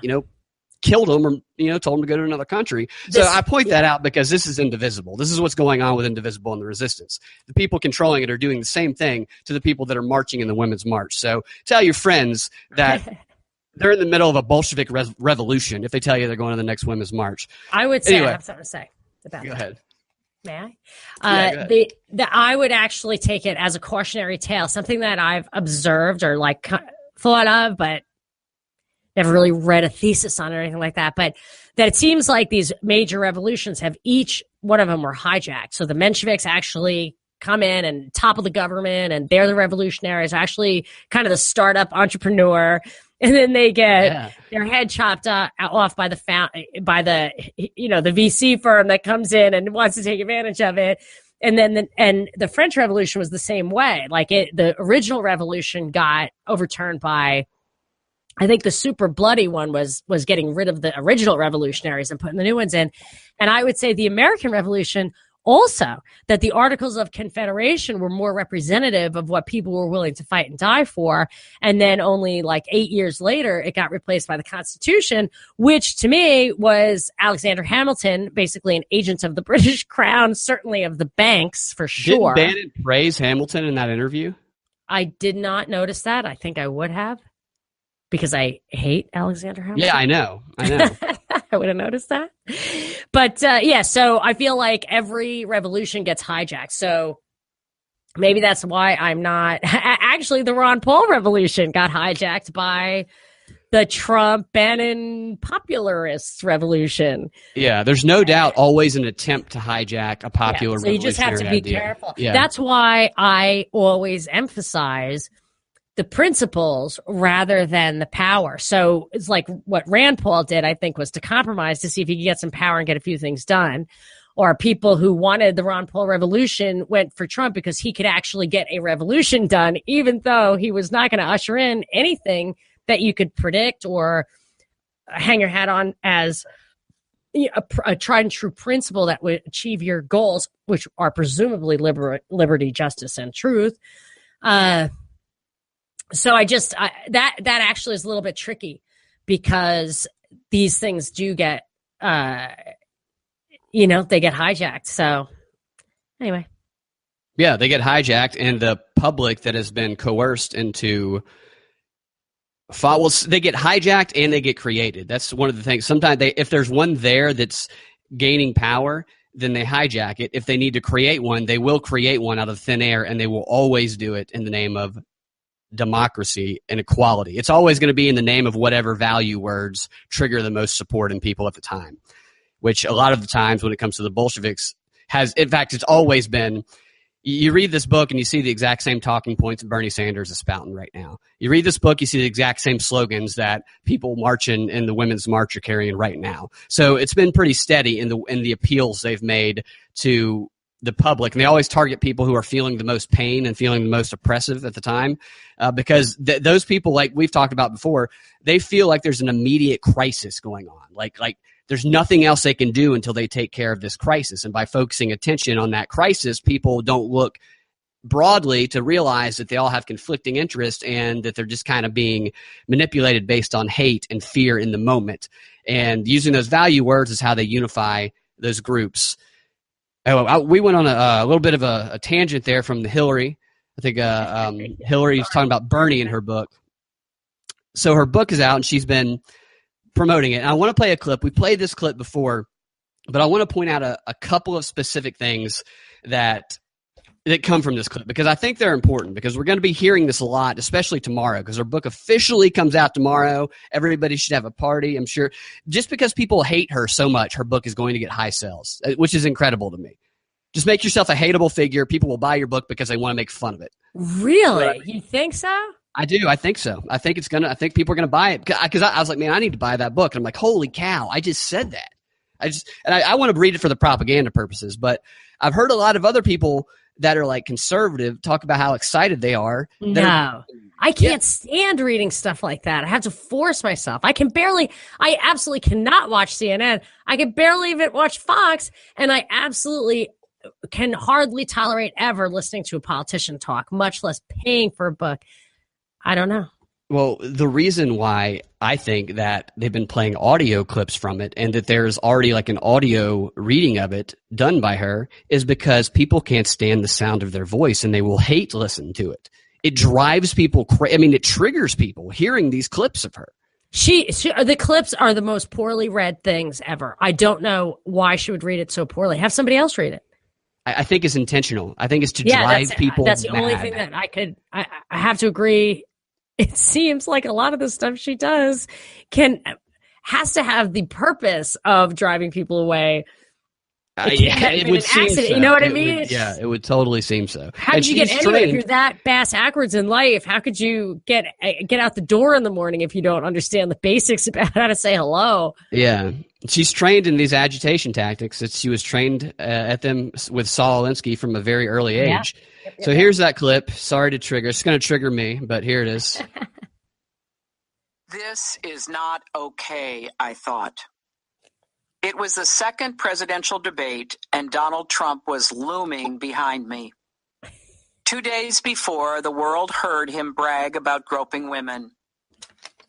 killed them, or told them to go to another country. So I point that out because this is indivisible. This is what's going on with Indivisible and the Resistance. The people controlling it are doing the same thing to the people that are marching in the Women's March. So tell your friends that they're in the middle of a Bolshevik revolution if they tell you they're going to the next Women's March. I would say, I have something to say about that. Go ahead. May I? Go ahead. I would actually take it as a cautionary tale, something that I've observed or like thought of, but never really read a thesis on it or anything like that. But that it seems like these major revolutions have each one of them were hijacked. So the Mensheviks actually come in and topple the government, and they're the revolutionaries, actually kind of the startup entrepreneur. And then they get their head chopped off by the VC firm that comes in and wants to take advantage of it. And then the French Revolution was the same way. Like the original revolution got overturned by, I think the super bloody one was getting rid of the original revolutionaries and putting the new ones in. And I would say the American Revolution also, that the Articles of Confederation were more representative of what people were willing to fight and die for. And then only like 8 years later, it got replaced by the Constitution, which to me was Alexander Hamilton, basically an agent of the British Crown, certainly of the banks for sure. Didn't Bannon praise Hamilton in that interview? I did not notice that. I think I would have, because I hate Alexander Hamilton. Yeah, I know. I would have noticed that. But so I feel like every revolution gets hijacked. So maybe that's why I'm not. Actually, the Ron Paul revolution got hijacked by the Trump Bannon populist revolution. Yeah, there's no doubt always an attempt to hijack a popular so you just have to be idea. careful. Yeah. That's why I always emphasize the principles rather than the power. So it's like what Rand Paul did, I think, was to compromise to see if he could get some power and get a few things done. Or people who wanted the Ron Paul revolution went for Trump because he could actually get a revolution done, even though he was not going to usher in anything that you could predict or hang your hat on as a tried and true principle that would achieve your goals, which are presumably liberty, justice, and truth. So that actually is a little bit tricky, because these things do get, they get hijacked. So anyway. Yeah, they get hijacked, and the public that has been coerced into they get hijacked and they get created. That's one of the things. Sometimes if there's one there that's gaining power, then they hijack it. If they need to create one, they will create one out of thin air, and they will always do it in the name of democracy and equality. It's always going to be in the name of whatever value words trigger the most support in people at the time, which a lot of the times when it comes to the Bolsheviks in fact, it's always been, you read this book and you see the exact same talking points that Bernie Sanders is spouting right now. You read this book, you see the exact same slogans that people marching in the Women's March are carrying right now. So it's been pretty steady in the appeals they've made to the public, and they always target people who are feeling the most pain and feeling the most oppressive at the time, because those people, like we've talked about before, they feel like there's an immediate crisis going on. Like there's nothing else they can do until they take care of this crisis. And by focusing attention on that crisis, people don't look broadly to realize that they all have conflicting interests and that they're just kind of being manipulated based on hate and fear in the moment. And using those value words is how they unify those groups. We went on a little bit of a tangent there from the Hillary. I think Hillary's talking about Bernie in her book. So her book is out, and she's been promoting it. And I want to play a clip. We played this clip before, but I want to point out a couple of specific things that come from this clip, because I think they're important, because we're going to be hearing this a lot, especially tomorrow, because her book officially comes out tomorrow. Everybody should have a party, I'm sure. Just because people hate her so much, her book is going to get high sales, which is incredible to me. Just make yourself a hateable figure. People will buy your book because they want to make fun of it. Really? You think so? I do. I think so. I think people are going to buy it, because I was like, man, I need to buy that book. And I'm like, holy cow, I just said that. I want to read it for the propaganda purposes, but I've heard a lot of other people that are like conservative talk about how excited they are. No, I can't stand reading stuff like that. I have to force myself. I absolutely cannot watch CNN. I can barely even watch Fox, and I absolutely can hardly tolerate ever listening to a politician talk, much less paying for a book. I don't know. Well, the reason why I think that they've been playing audio clips from it and that there's already like an audio reading of it done by her is because people can't stand the sound of their voice and they will hate listen to it. It drives people it triggers people hearing these clips of her. The clips are the most poorly read things ever. I don't know why she would read it so poorly. Have somebody else read it. I think it's intentional. I think it's to drive people That's the mad. only thing that I have to agree. It seems like a lot of the stuff she does has to have the purpose of driving people away. It would seem so. You know what I mean? It would totally seem so. How could you get anywhere if you're that bass backwards in life? How could you get out the door in the morning if you don't understand the basics about how to say hello? Yeah. She's trained in these agitation tactics. She was trained at them with Saul Alinsky from a very early age. Yeah. So here's that clip. Sorry to trigger. It's going to trigger me, but here it is. This is not okay, I thought. It was the second presidential debate, and Donald Trump was looming behind me. 2 days before, the world heard him brag about groping women.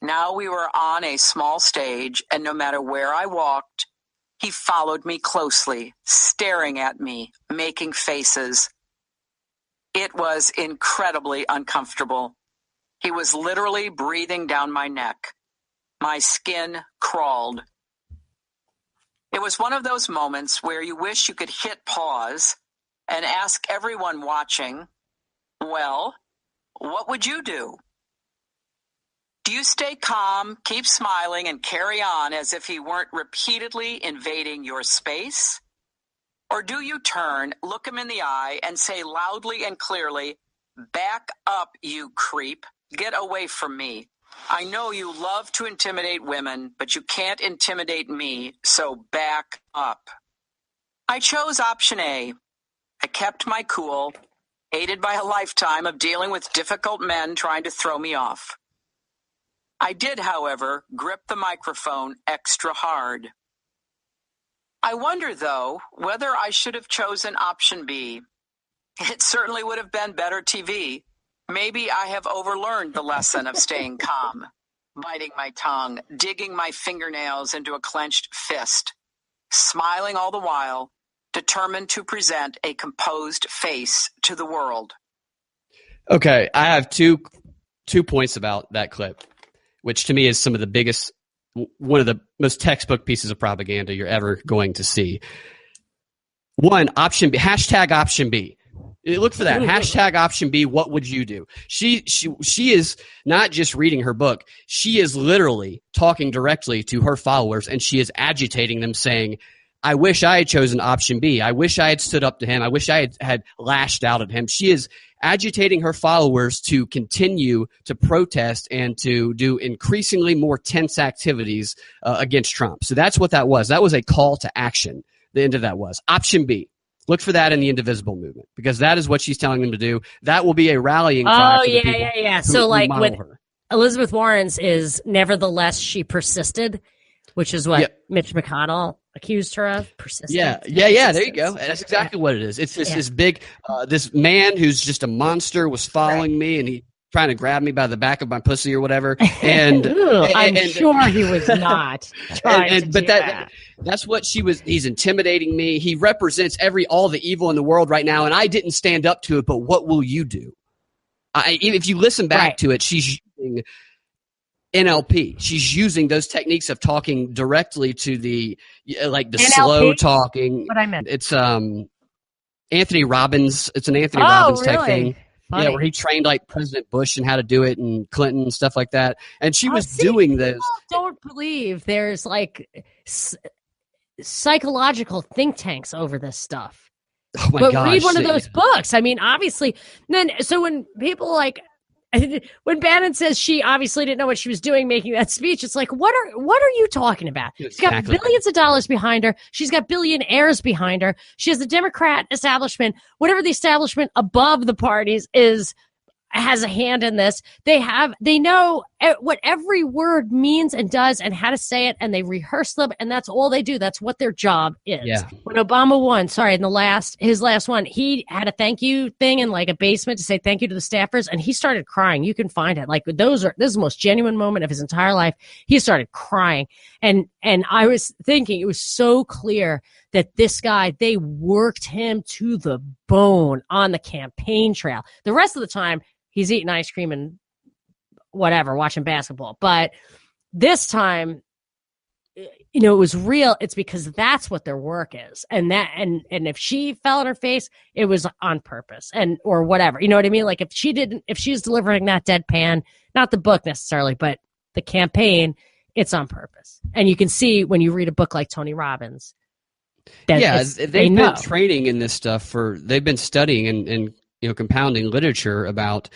Now we were on a small stage, and no matter where I walked, he followed me closely, staring at me, making faces. It was incredibly uncomfortable. He was literally breathing down my neck. My skin crawled. It was one of those moments where you wish you could hit pause and ask everyone watching, well, what would you do? Do you stay calm, keep smiling, and carry on as if he weren't repeatedly invading your space? Or do you turn, look him in the eye, and say loudly and clearly, back up, you creep, get away from me. I know you love to intimidate women, but you can't intimidate me, so back up. I chose option A. I kept my cool, aided by a lifetime of dealing with difficult men trying to throw me off. I did, however, grip the microphone extra hard. I wonder, though, whether I should have chosen option B. It certainly would have been better TV. Maybe I have overlearned the lesson of staying calm, biting my tongue, digging my fingernails into a clenched fist, smiling all the while, determined to present a composed face to the world. Okay, I have two points about that clip, which to me is some of the biggest, one of the most textbook pieces of propaganda you're ever going to see. One, option B, hashtag option B. Look for that. Hashtag option B. What would you do? She is not just reading her book. She is literally talking directly to her followers, and she is agitating them, saying, I wish I had chosen option B. I wish I had stood up to him. I wish I had lashed out at him. She is agitating her followers to continue to protest and to do increasingly more tense activities against Trump. So that's what that was. That was a call to action. The end of that was option B. Look for that in the Indivisible movement, because that is what she's telling them to do. That will be a rallying cry for the people who, so like who when her. Elizabeth Warren's is nevertheless she persisted, which is what Mitch McConnell accused her of. Persistence. Yeah. There you go. That's exactly what it is. It's this big, this man who's just a monster was following me, and he trying to grab me by the back of my pussy or whatever. And I'm sure he was not trying to do that. That's what she was. He's intimidating me. He represents all the evil in the world right now, and I didn't stand up to it. But what will you do? If you listen back to it, she's using NLP. She's using those techniques of talking directly to the NLP? Slow talking. What I meant. It's Anthony Robbins. It's an Anthony Robbins type thing. Funny. Yeah, where he trained like President Bush and how to do it, and Clinton and stuff like that. And she was doing this. Don't believe there's like psychological think tanks over this stuff. Oh my gosh. Read one of those books. I mean, obviously, so when people like when Bannon says she obviously didn't know what she was doing making that speech, it's like, what are you talking about? She's got billions of dollars behind her. She's got billionaires behind her. She has the Democrat establishment, whatever the establishment above the parties has a hand in this. They know what every word means and does and how to say it, and they rehearse them, and that's all they do. That's what their job is. Yeah. When Obama won, in his last one, he had a thank you thing in like a basement to say thank you to the staffers, and he started crying. You can find it. Like this is the most genuine moment of his entire life. He started crying. And I was thinking it was so clear that this guy, they worked him to the bone on the campaign trail. The rest of the time, he's eating ice cream and whatever, watching basketball. But this time, it was real. It's because that's what their work is. And if she fell on her face, it was on purpose or whatever. You know what I mean? Like if she's delivering that deadpan, not the book necessarily, but the campaign, it's on purpose. And you can see when you read a book like Tony Robbins. They've been training in this stuff they've been studying and compounding literature about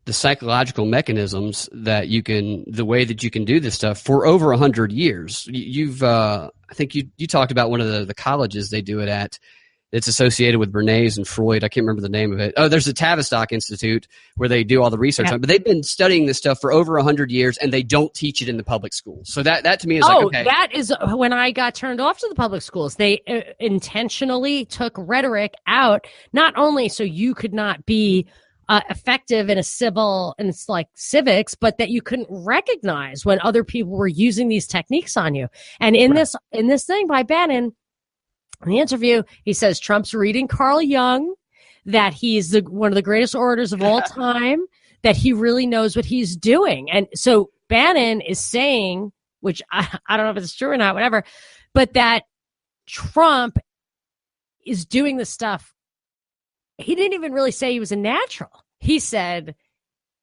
the psychological mechanisms the way that you can do this stuff for over 100 years. I think you talked about one of the colleges they do it at. It's associated with Bernays and Freud. I can't remember the name of it. Oh, there's the Tavistock Institute where they do all the research on it. But they've been studying this stuff for over 100 years, and they don't teach it in the public schools. So that to me is okay. That is when I got turned off to the public schools. They intentionally took rhetoric out, not only so you could not be effective in it's like civics, but that you couldn't recognize when other people were using these techniques on you. And in this thing by Bannon, in the interview, he says Trump's reading Carl Jung, that he's one of the greatest orators of all time, that he really knows what he's doing. And so Bannon is saying, which I don't know if it's true or not, whatever, but that Trump is doing the stuff. He didn't even really say he was a natural. He said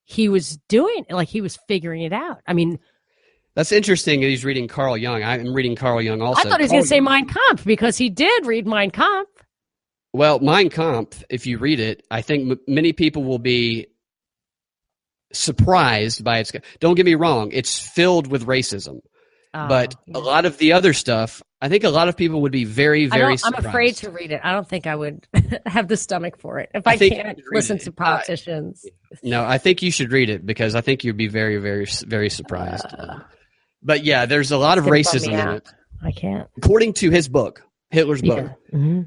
he was doing it, like he was figuring it out. I mean, that's interesting. He's reading Carl Jung. I'm reading Carl Jung also. I thought he was going to say Mein Kampf because he did read Mein Kampf. Well, Mein Kampf, if you read it, I think many people will be surprised by its. Don't get me wrong; it's filled with racism. But a lot of the other stuff, I think a lot of people would be very, very surprised. I'm afraid to read it. I don't think I would have the stomach for it if I can't listen to politicians. No, I think you should read it because I think you'd be very, very, very surprised. But yeah, there's a lot of racism in it. I can't. According to his book, Hitler's book. Mm-hmm.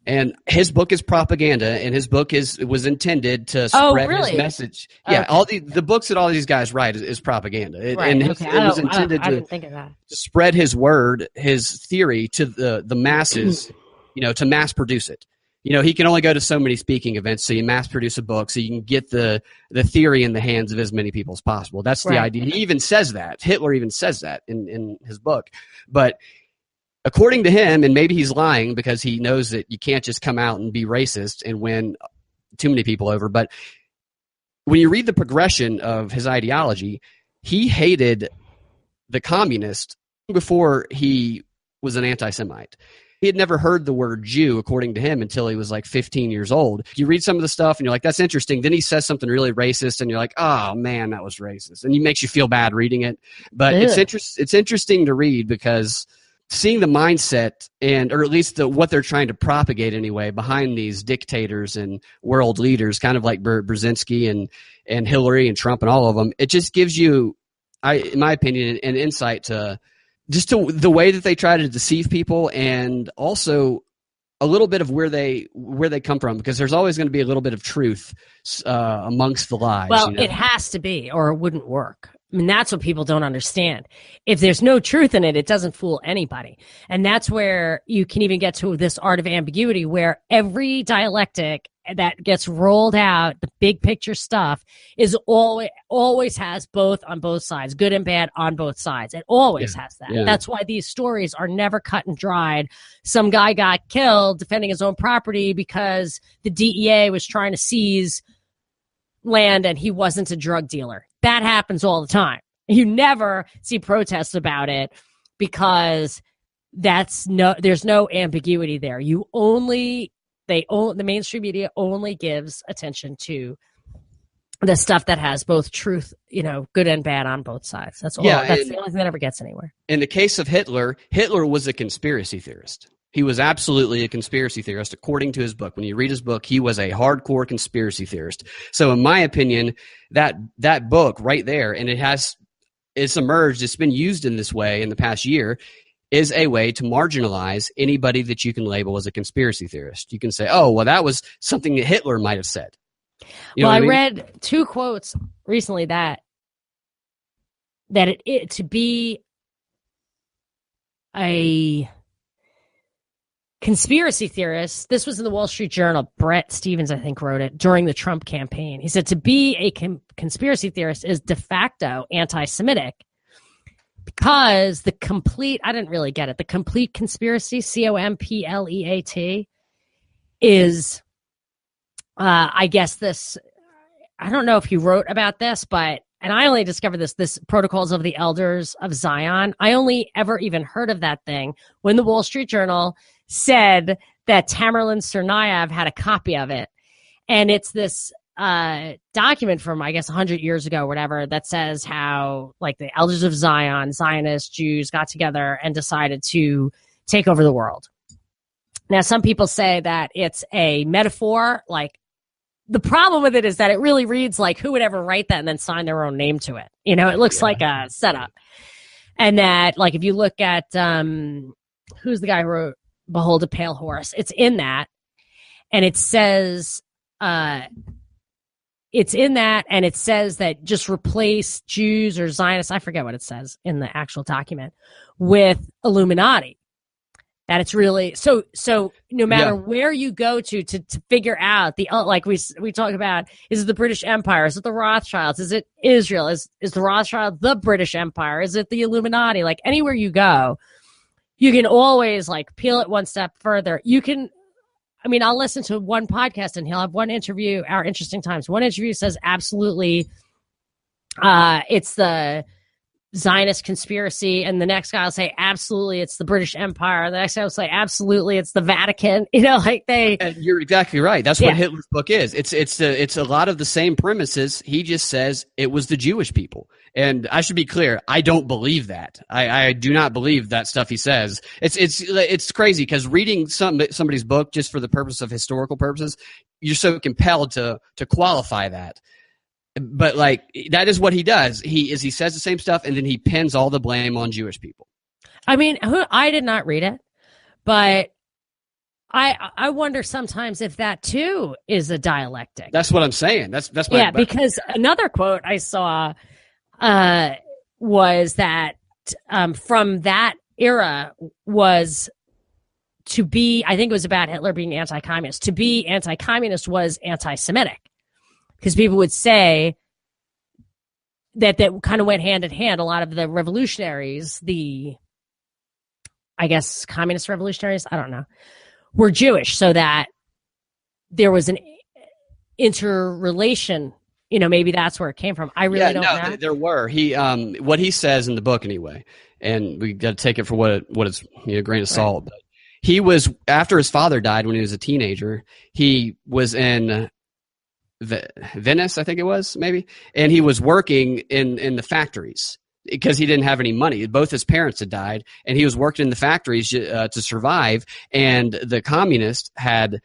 And his book is propaganda, and his book was intended to spread his message. Yeah, all the books that all these guys write is propaganda. It was intended to spread his word, his theory to the masses, to mass produce it. He can only go to so many speaking events, so you mass produce a book so you can get the theory in the hands of as many people as possible. That's the idea. He even says that. Hitler even says that in his book. But according to him, and maybe he's lying because he knows that you can't just come out and be racist and win too many people over, but when you read the progression of his ideology, he hated the communists before he was an anti-Semite. He had never heard the word Jew, according to him, until he was like 15 years old. You read some of the stuff and you're like, that's interesting. Then he says something really racist and you're like, oh man, that was racist. And it makes you feel bad reading it. But it's interesting to read because seeing the mindset or at least what they're trying to propagate anyway behind these dictators and world leaders, kind of like Brzezinski and Hillary and Trump and all of them, it just gives you, in my opinion, an insight to the way that they try to deceive people, and also a little bit of where they come from, because there's always going to be a little bit of truth amongst the lies. Well, it has to be, or it wouldn't work. I mean, that's what people don't understand. If there's no truth in it, it doesn't fool anybody. And that's where you can even get to this art of ambiguity, where every dialectic that gets rolled out, the big picture stuff, is always has both on both sides, good and bad on both sides. It always has that. Yeah. That's why these stories are never cut and dried. Some guy got killed defending his own property because the DEA was trying to seize land and he wasn't a drug dealer. That happens all the time. You never see protests about it because there's no ambiguity there. The mainstream media only gives attention to the stuff that has both truth, good and bad on both sides. That's all. Yeah, That's the only thing that ever gets anywhere. In the case of Hitler, Hitler was a conspiracy theorist. He was absolutely a conspiracy theorist, according to his book. When you read his book, he was a hardcore conspiracy theorist. So in my opinion, that book right there, and it's emerged, it's been used in this way in the past year, is a way to marginalize anybody that you can label as a conspiracy theorist. You can say, oh, well, that was something that Hitler might have said. I read 2 quotes recently that it to be a conspiracy theorist, this was in the Wall Street Journal, Brett Stevens, I think, wrote it during the Trump campaign. He said to be a conspiracy theorist is de facto anti-Semitic because I didn't really get it, the complete conspiracy, COMPLEAT, is, I guess this, I don't know if he wrote about this, and I only discovered this Protocols of the Elders of Zion. I only ever even heard of that thing when the Wall Street Journal said that Tamerlan Tsarnaev had a copy of it. And it's this document from, I guess, 100 years ago, whatever, that says how, like, the Elders of Zion, Zionist Jews, got together and decided to take over the world. Now, some people say that it's a metaphor. Like, the problem with it is that it really reads like who would ever write that and then sign their own name to it. It looks like a setup. And that, like, if you look at who's the guy who wrote Behold a Pale Horse, it's in that. And it says that just replace Jews or Zionists, I forget what it says in the actual document, with Illuminati. That it's really so no matter where you go to figure out like we talk about, is it the British Empire? Is it the Rothschilds? Is it Israel? Is the Rothschild the British Empire? Is it the Illuminati? Like, anywhere you go, you can always, like, peel it one step further. I'll listen to one podcast and he'll have one interview, Our Interesting Times. One interview says absolutely it's the Zionist conspiracy, and the next guy will say absolutely it's the British Empire. The next guy will say absolutely it's the Vatican. And you're exactly right. That's what Hitler's book is. It's a lot of the same premises. He just says it was the Jewish people. And I should be clear, I don't believe that. I do not believe that stuff he says. It's crazy because reading somebody's book just for the purpose of historical purposes, you're so compelled to qualify that. But, like, that is what he does. He says the same stuff, and then he pins all the blame on Jewish people. I did not read it, but I wonder sometimes if that too is a dialectic. That's what I'm saying. That's my because another quote I saw was that from that era was to be, I think it was about Hitler being anti-communist. To be anti-communist was anti-Semitic. Because people would say that kind of went hand in hand. A lot of the revolutionaries, communist revolutionaries, I don't know, were Jewish, so that there was an interrelation. Maybe that's where it came from. I really don't know. There were. What he says in the book anyway, and we got to take it for what it's a grain of salt. But he was, after his father died when he was a teenager, he was in Venice, I think it was, maybe. And he was working in the factories because he didn't have any money. Both his parents had died, and he was working in the factories to survive. And the communists they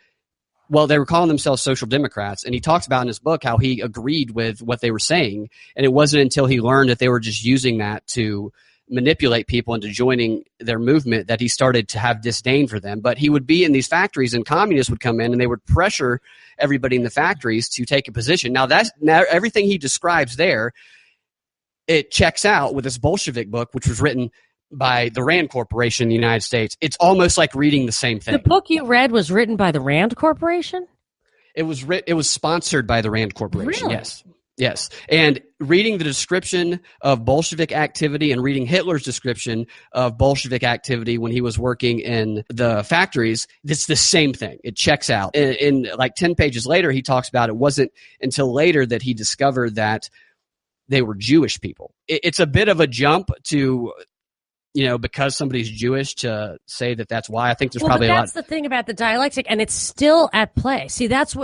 were calling themselves social democrats. And he talks about in his book how he agreed with what they were saying. And it wasn't until he learned that they were just using that to manipulate people into joining their movement that he started to have disdain for them. But he would be in these factories, and communists would come in, and they would pressure everybody in the factories to take a position. Now everything he describes there, it checks out with this Bolshevik book, which was written by the Rand Corporation in the United States. It's almost like reading the same thing. The book you read was written by the Rand Corporation? It was sponsored by the Rand Corporation. Really? Yes. And reading the description of Bolshevik activity and reading Hitler's description of Bolshevik activity when he was working in the factories, it's the same thing. It checks out. In like 10 pages later, he talks about it wasn't until later that he discovered that they were Jewish people. It's a bit of a jump to, because somebody's Jewish, to say that that's why. I think there's probably a lot. That's the thing about the dialectic, and it's still at play. See, that's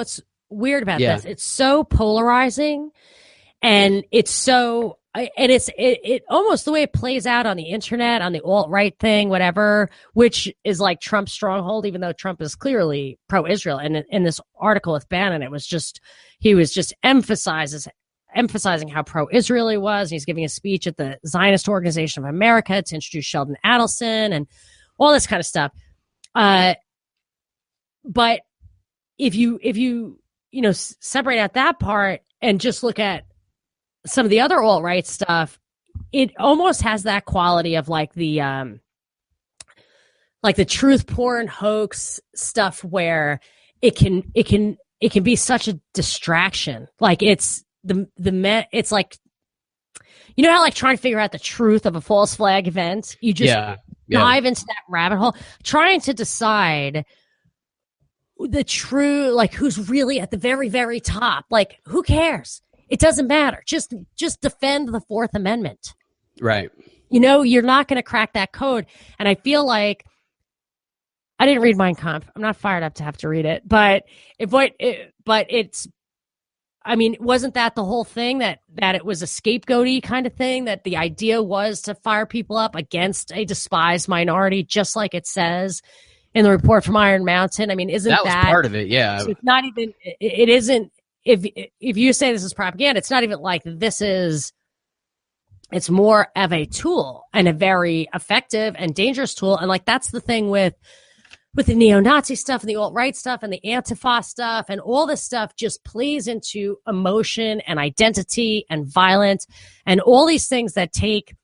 weird about Yeah. this. It's so polarizing, and it's almost the way it plays out on the internet, on the alt-right thing, whatever, which is like Trump's stronghold, even though Trump is clearly pro-Israel. And in this article with Bannon, he was just emphasizing how pro-Israel he was. He's giving a speech at the Zionist Organization of America to introduce Sheldon Adelson and all this kind of stuff. But if you separate out that part and just look at some of the other alt-right stuff, it almost has that quality of like the truth porn hoax stuff, where it can be such a distraction. Like it's like, you know how like trying to figure out the truth of a false flag event, you just dive into that rabbit hole trying to decide the true, like who's really at the very, very top. Like, who cares? It doesn't matter. Just defend the Fourth Amendment. Right. You're not going to crack that code. And I feel like I didn't read Mein Kampf. I'm not fired up to have to read it. But wasn't that the whole thing, that it was a scapegoaty kind of thing, that the idea was to fire people up against a despised minority, just like it says in the report from Iron Mountain? I mean, isn't that was part of it? Yeah. So it's not even, it isn't, if you say this is propaganda, it's not even like it's more of a tool, and a very effective and dangerous tool. And like, that's the thing with the neo-Nazi stuff and the alt-right stuff and the Antifa stuff, and all this stuff just plays into emotion and identity and violence and all these things that take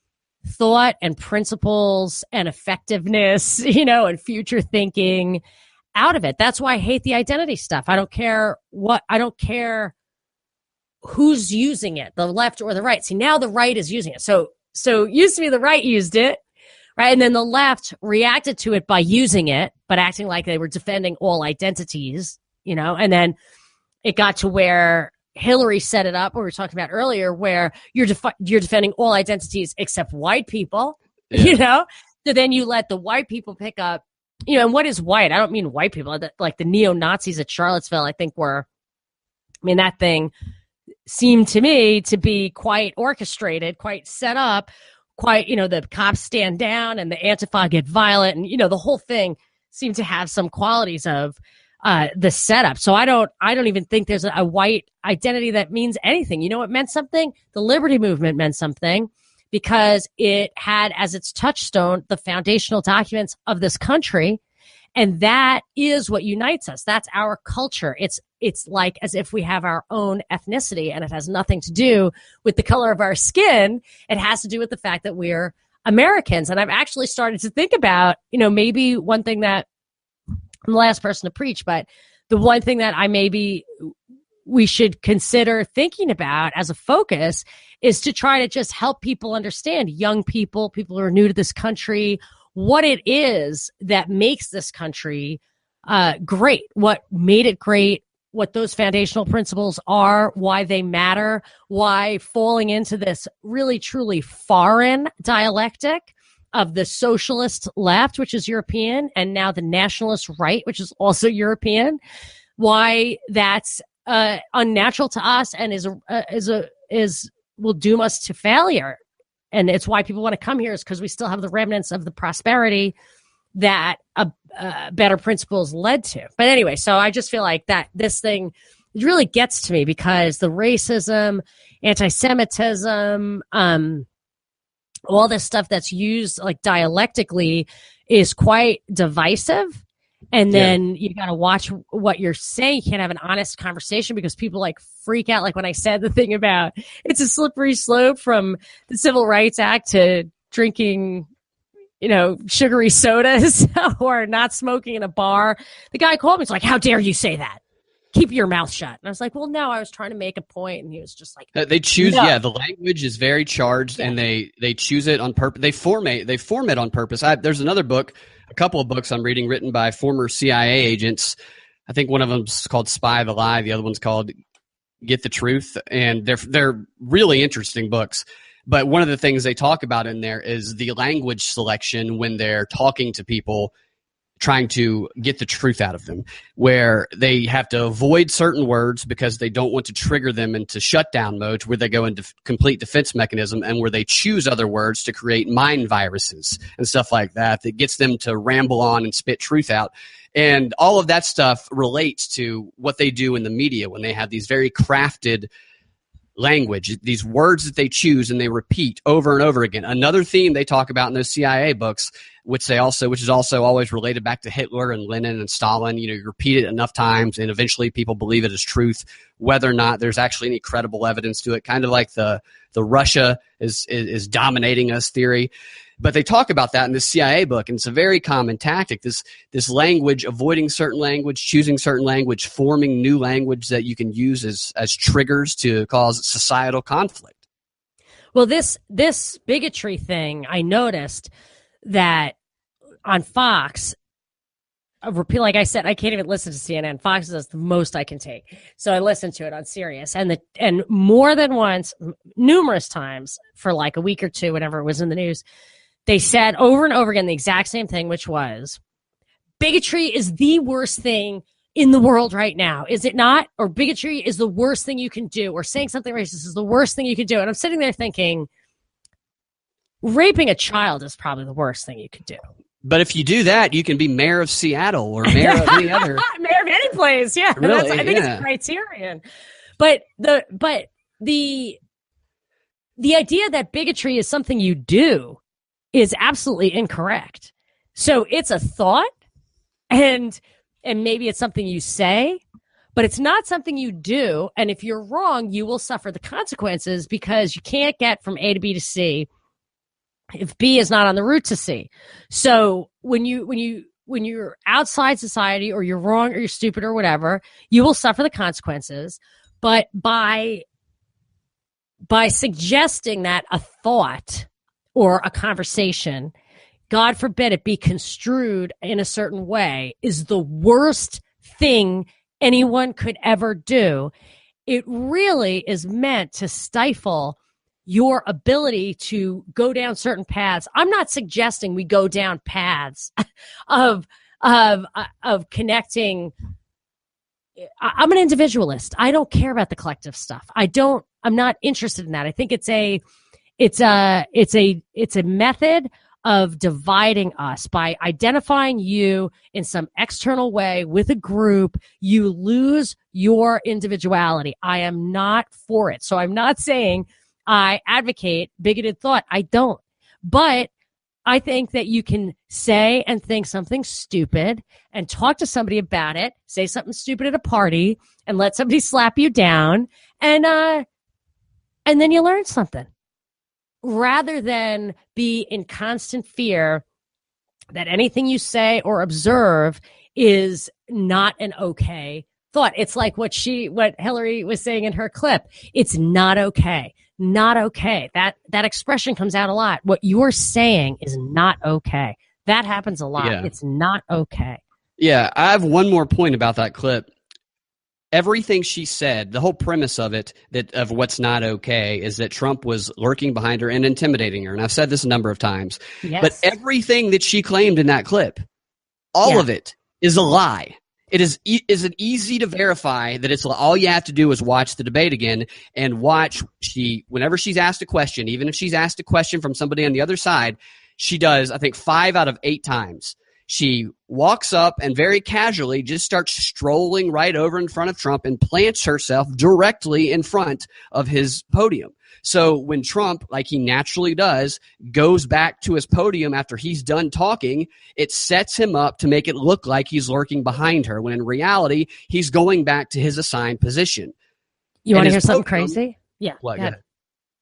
thought and principles and effectiveness, and future thinking out of it. That's why I hate the identity stuff. I don't care who's using it, the left or the right. See, now the right is using it. So used to be the right used it, right? And then the left reacted to it by using it, but acting like they were defending all identities, and then it got to where Hillary set it up, what we were talking about earlier, where you're defending all identities except white people, So then you let the white people pick up, and what is white? I don't mean white people. Like the neo-Nazis at Charlottesville, I think that thing seemed to me to be quite orchestrated, quite set up, quite, the cops stand down and the Antifa get violent, and, the whole thing seemed to have some qualities of the setup. So I don't even think there's a white identity that means anything. You know what meant something? The Liberty Movement meant something, because it had as its touchstone the foundational documents of this country. And that is what unites us. That's our culture. It's like as if we have our own ethnicity, and it has nothing to do with the color of our skin. It has to do with the fact that we're Americans. And I've actually started to think about, maybe one thing that I'm the last person to preach, but the one thing that we should consider thinking about as a focus is to try to just help people understand, young people who are new to this country, what it is that makes this country great, what made it great, what those foundational principles are, why they matter, why falling into this really, truly foreign dialectic of the socialist left, which is European, and now the nationalist right, which is also European, why that's unnatural to us and will doom us to failure. And it's why people want to come here, is because we still have the remnants of the prosperity that better principles led to. But anyway, so I just feel like that this thing really gets to me, because the racism, anti-Semitism, all this stuff that's used like dialectically is quite divisive. And then you got to watch what you're saying. You can't have an honest conversation, because people like freak out. Like when I said the thing about it's a slippery slope from the Civil Rights Act to drinking, sugary sodas or not smoking in a bar. The guy called me. He's like, "How dare you say that? Keep your mouth shut." And I was like, "Well, no, I was trying to make a point." And he was just like, they choose. No. Yeah, the language is very charged, and they choose it on purpose. They form it on purpose. There's another book, a couple of books I'm reading written by former CIA agents. I think one of them's called Spy the Lie. The other one's called Get the Truth. And they're really interesting books. But one of the things they talk about in there is the language selection when they're talking to people trying to get the truth out of them, where they have to avoid certain words because they don't want to trigger them into shutdown modes where they go into complete defense mechanism, and where they choose other words to create mind viruses and stuff like that gets them to ramble on and spit truth out. And all of that stuff relates to what they do in the media when they have these very crafted language, these words that they choose and they repeat over and over again. Another theme they talk about in those CIA books, which is also always related back to Hitler and Lenin and Stalin. You repeat it enough times and eventually people believe it as truth, whether or not there's actually any credible evidence to it, kind of like the Russia is dominating us theory. But they talk about that in the CIA book, and it's a very common tactic, this language, avoiding certain language, choosing certain language, forming new language that you can use as triggers to cause societal conflict. Well, this bigotry thing, I noticed that on Fox, like I said, I can't even listen to CNN. Fox is the most I can take. So I listened to it on Sirius, and more than once, numerous times for like a week or two, whenever it was in the news, they said over and over again the exact same thing, which was bigotry is the worst thing in the world right now. Is it not? Or bigotry is the worst thing you can do, or saying something racist is the worst thing you can do. And I'm sitting there thinking, raping a child is probably the worst thing you could do. But if you do that, you can be mayor of Seattle or mayor of any other. Mayor of any place, yeah. Really, I think it's a criterion. But the idea that bigotry is something you do is absolutely incorrect. So it's a thought, and maybe it's something you say, but it's not something you do. And if you're wrong, you will suffer the consequences, because you can't get from A to B to C if B is not on the route to C. So when you're outside society, or you're wrong, or you're stupid, or whatever, you will suffer the consequences. But by suggesting that a thought or a conversation, God forbid it be construed in a certain way, is the worst thing anyone could ever do, it really is meant to stifle your ability to go down certain paths. I'm not suggesting we go down paths of connecting. I'm an individualist. I don't care about the collective stuff. I'm not interested in that. I think it's a method of dividing us. By identifying you in some external way with a group, you lose your individuality. I am not for it. So I'm not saying I advocate bigoted thought. I don't. But I think that you can say and think something stupid and talk to somebody about it, say something stupid at a party and let somebody slap you down, and then you learn something, rather than be in constant fear that anything you say or observe is not an okay thought. It's like what Hillary was saying in her clip. It's not okay. Not okay. That expression comes out a lot. What you're saying is not okay. That happens a lot. Yeah. It's not okay. Yeah, I have one more point about that clip. Everything she said, the whole premise of it, of what's not okay, is that Trump was lurking behind her and intimidating her. And I've said this a number of times. Yes. But everything that she claimed in that clip, all of it, is a lie. It is easy to verify that it's all you have to do is watch the debate again and watch whenever she's asked a question, even if she's asked a question from somebody on the other side, she does, I think, 5 out of 8 times. She walks up and very casually just starts strolling right over in front of Trump and plants herself directly in front of his podium. So when Trump, like he naturally does, goes back to his podium after he's done talking, it sets him up to make it look like he's lurking behind her, when in reality, he's going back to his assigned position. You want to hear something crazy? Yeah. What? Yeah.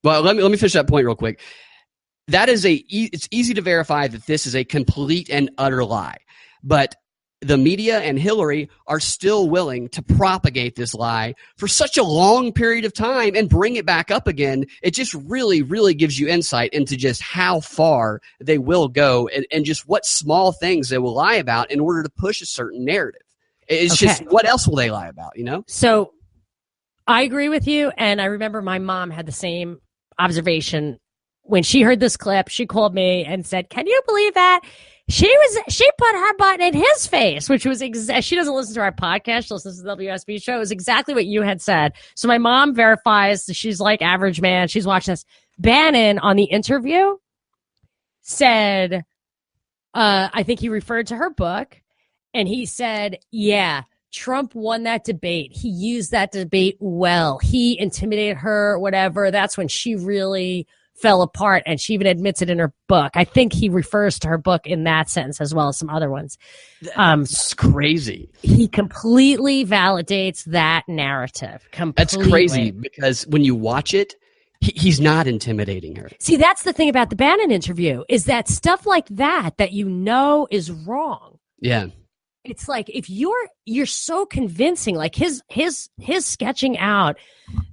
Well, let me finish that point real quick. That is it's easy to verify that this is a complete and utter lie. But the media and Hillary are still willing to propagate this lie for such a long period of time and bring it back up again. It just really, really gives you insight into just how far they will go and just what small things they will lie about in order to push a certain narrative. It's just, what else will they lie about, you know? So I agree with you. And I remember my mom had the same observation when she heard this clip, she called me and said, "Can you believe that? She put her butt in his face," which was she doesn't listen to our podcast. She listens to the WSB show. It was exactly what you had said. So my mom verifies that she's like average man. She's watching this. Bannon on the interview said, I think he referred to her book, and he said, yeah, Trump won that debate. He used that debate well. He intimidated her, whatever. That's when she really fell apart, and she even admits it in her book. I think he refers to her book in that sentence as well as some other ones. It's crazy. He completely validates that narrative. Completely. That's crazy because when you watch it, he's not intimidating her. See, that's the thing about the Bannon interview is that stuff like that you know is wrong. Yeah. It's like if you're so convincing, like his sketching out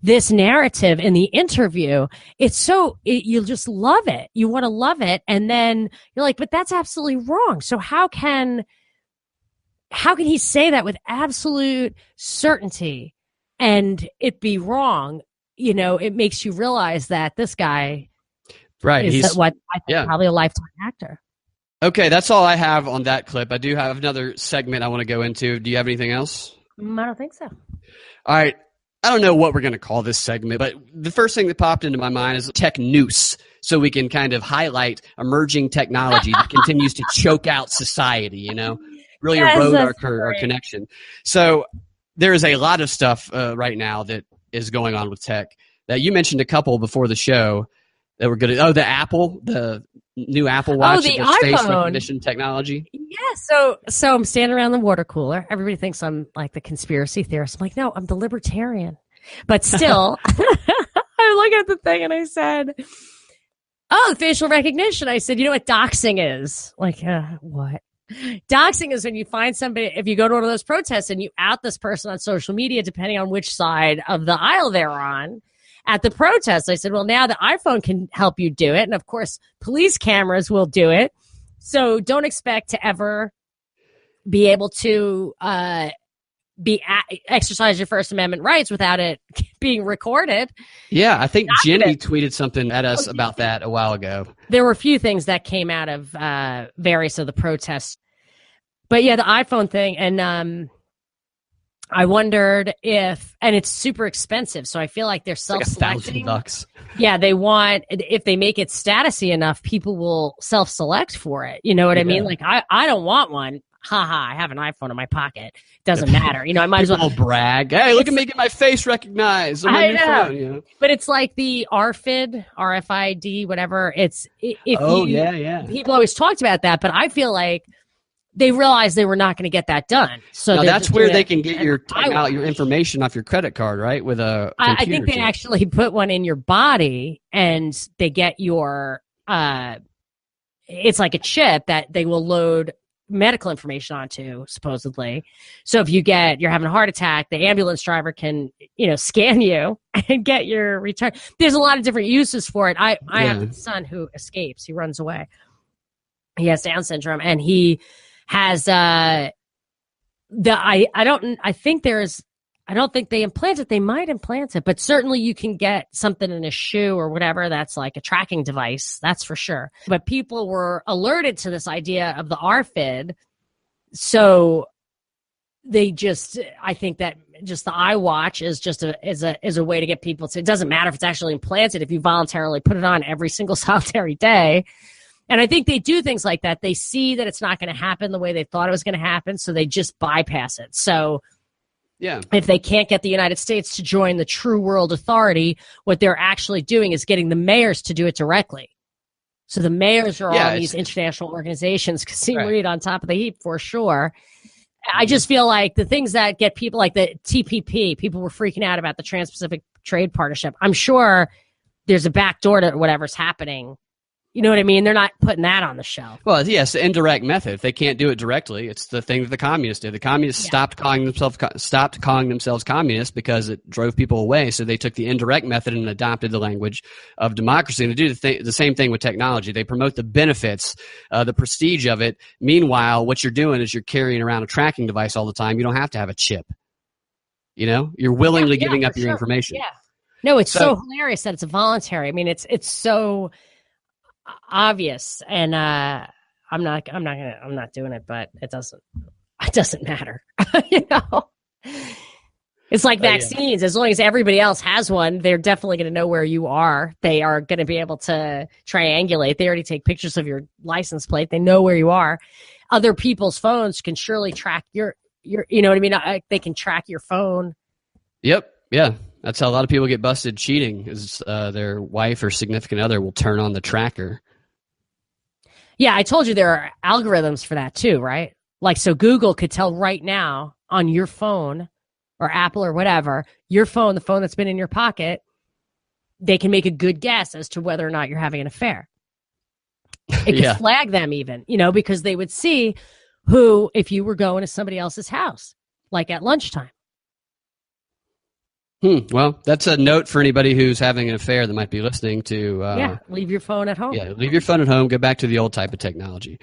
this narrative in the interview, you'll just love it. You want to love it, and then you're like, but that's absolutely wrong. So how can he say that with absolute certainty and it be wrong? You know, it makes you realize that this guy, right? He's what I think probably a lifetime actor. Okay, that's all I have on that clip. I do have another segment I want to go into. Do you have anything else? I don't think so. All right. I don't know what we're going to call this segment, but the first thing that popped into my mind is tech news, so we can kind of highlight emerging technology that continues to choke out society, you know, really erode our connection. So there is a lot of stuff right now that is going on with tech that you mentioned a couple before the show that were good at. Oh, the new Apple Watch, the face iPhone recognition technology. Yeah, so I'm standing around the water cooler. Everybody thinks I'm like the conspiracy theorist. I'm like, no, I'm the libertarian. But still, I look at the thing and I said, oh, the facial recognition. I said, you know what doxing is? Like, what? Doxing is when you find somebody, if you go to one of those protests and you out this person on social media, depending on which side of the aisle they're on. At the protest, I said, well, now the iPhone can help you do it. And of course, police cameras will do it. So don't expect to ever be able to exercise your First Amendment rights without it being recorded. Yeah, I think Jenny tweeted something at us about that a while ago. There were a few things that came out of various of the protests. But yeah, the iPhone thing. And I wondered if, and it's super expensive, so I feel like they're self-selecting. Like $1,000. Yeah, they want, if they make it statusy enough, people will self-select for it. You know what I mean? Like, I don't want one. I have an iPhone in my pocket. Doesn't matter. You know, I might as well brag. Hey, look at me get my face recognized on my new phone. You know? But it's like the RFID, whatever. People always talked about that, but I feel like they realized they were not going to get that done. So now that's where they can get your information off your credit card, right? With a computer I think they actually put one in your body, and they get your it's like a chip that they will load medical information onto, supposedly. So if you're having a heart attack, the ambulance driver can, scan you and get your return. There's a lot of different uses for it. I have a son who escapes. He runs away. He has Down syndrome, and he has I don't think they implant it. They might implant it, but certainly you can get something in a shoe or whatever that's like a tracking device. That's for sure. But people were alerted to this idea of the RFID. So I think that just the iWatch is just is a way to get people to, it doesn't matter if it's actually implanted, if you voluntarily put it on every single solitary day. And I think they do things like that. They see that it's not going to happen the way they thought it was going to happen, so they just bypass it. So if they can't get the United States to join the True World Authority, what they're actually doing is getting the mayors to do it directly. So the mayors are on these international organizations, Kasim Reed on top of the heap for sure. I just feel like the things that get people, like the TPP, people were freaking out about the Trans-Pacific Trade Partnership. I'm sure there's a backdoor to whatever's happening. You know what I mean? They're not putting that on the shelf. Well, yes, the indirect method. If they can't do it directly, it's the thing that the communists did. The communists stopped calling themselves communists because it drove people away. So they took the indirect method and adopted the language of democracy. And they do the same thing with technology. They promote the benefits, the prestige of it. Meanwhile, what you're doing is you're carrying around a tracking device all the time. You don't have to have a chip. You're willingly giving up your information. Yeah. No, it's so hilarious that it's voluntary. I mean, it's so obvious, and I'm not doing it, but it doesn't matter. You know, it's like vaccines. Yeah. As long as everybody else has one, they're definitely going to know where you are. They are going to be able to triangulate. They already take pictures of your license plate. They know where you are. Other people's phones can surely track your, you know what I mean? They can track your phone. Yep. Yeah. That's how a lot of people get busted cheating, is their wife or significant other will turn on the tracker. Yeah, I told you there are algorithms for that too, right? Like, so Google could tell right now on your phone, or Apple or whatever, your phone, the phone that's been in your pocket, they can make a good guess as to whether or not you're having an affair. It could flag them even, you know, because they would see who, if you were going to somebody else's house, like at lunchtime. Well, that's a note for anybody who's having an affair that might be listening to. Leave your phone at home. Yeah, leave your phone at home. Go back to the old type of technology.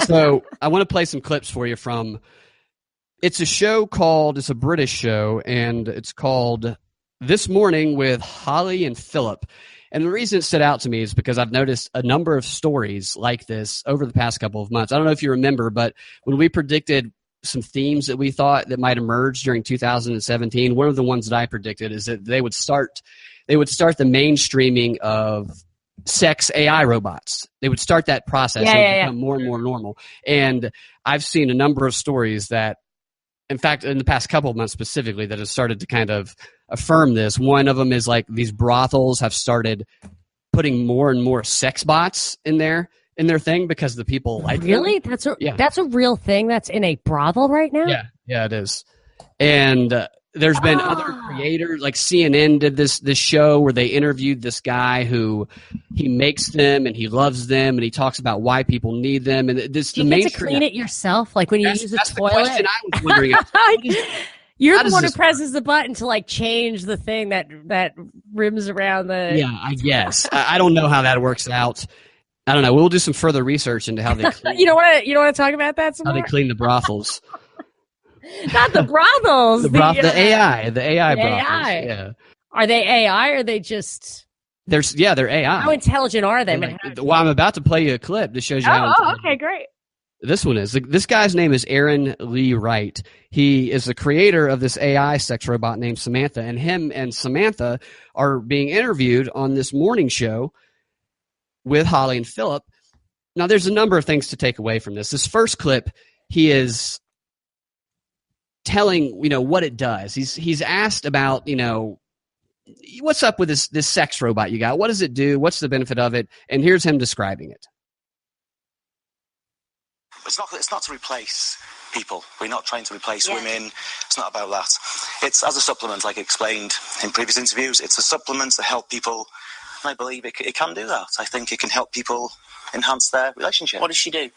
So I want to play some clips for you from. It's a British show, and it's called This Morning with Holly and Philip. And the reason it stood out to me is because I've noticed a number of stories like this over the past couple of months. I don't know if you remember, but when we predicted some themes that we thought that might emerge during 2017, one of the ones that I predicted is that they would start the mainstreaming of sex AI robots. They would start that process. It would become more and more normal. And I've seen a number of stories that, in fact, in the past couple of months specifically, that have started to kind of affirm this. One of them is like these brothels have started putting more and more sex bots in their thing because the people like really them. That's a real thing that's in a brothel right now. Yeah, it is. And there's been other creators, like CNN did this show where they interviewed this guy who he makes them and he loves them and he talks about why people need them. And this, do you get to clean it yourself, like when you use a toilet? The question I was wondering. You're the one who presses the button to like change the thing that rims around the. Yeah, I guess. I don't know how that works out. I don't know. We'll do some further research into how they clean. You don't want to talk about that some how more? They clean the brothels. Not the brothels. The AI brothels. AI. Yeah. Are they AI or are they just? They're AI. How intelligent are they? Well, I'm about to play you a clip that shows you how. Oh, okay, great. This one is. This guy's name is Aaron Lee Wright. He is the creator of this AI sex robot named Samantha, and him and Samantha are being interviewed on this morning show with Holly and Philip. Now, there's a number of things to take away from this. This first clip, he is telling, what it does. He's asked about, what's up with this sex robot you got? What does it do? What's the benefit of it? And here's him describing it. It's not to replace people. We're not trying to replace women. It's not about that. It's as a supplement, like I explained in previous interviews. It's a supplement to help people. And I believe it can do that. I think it can help people enhance their relationship. What does she do?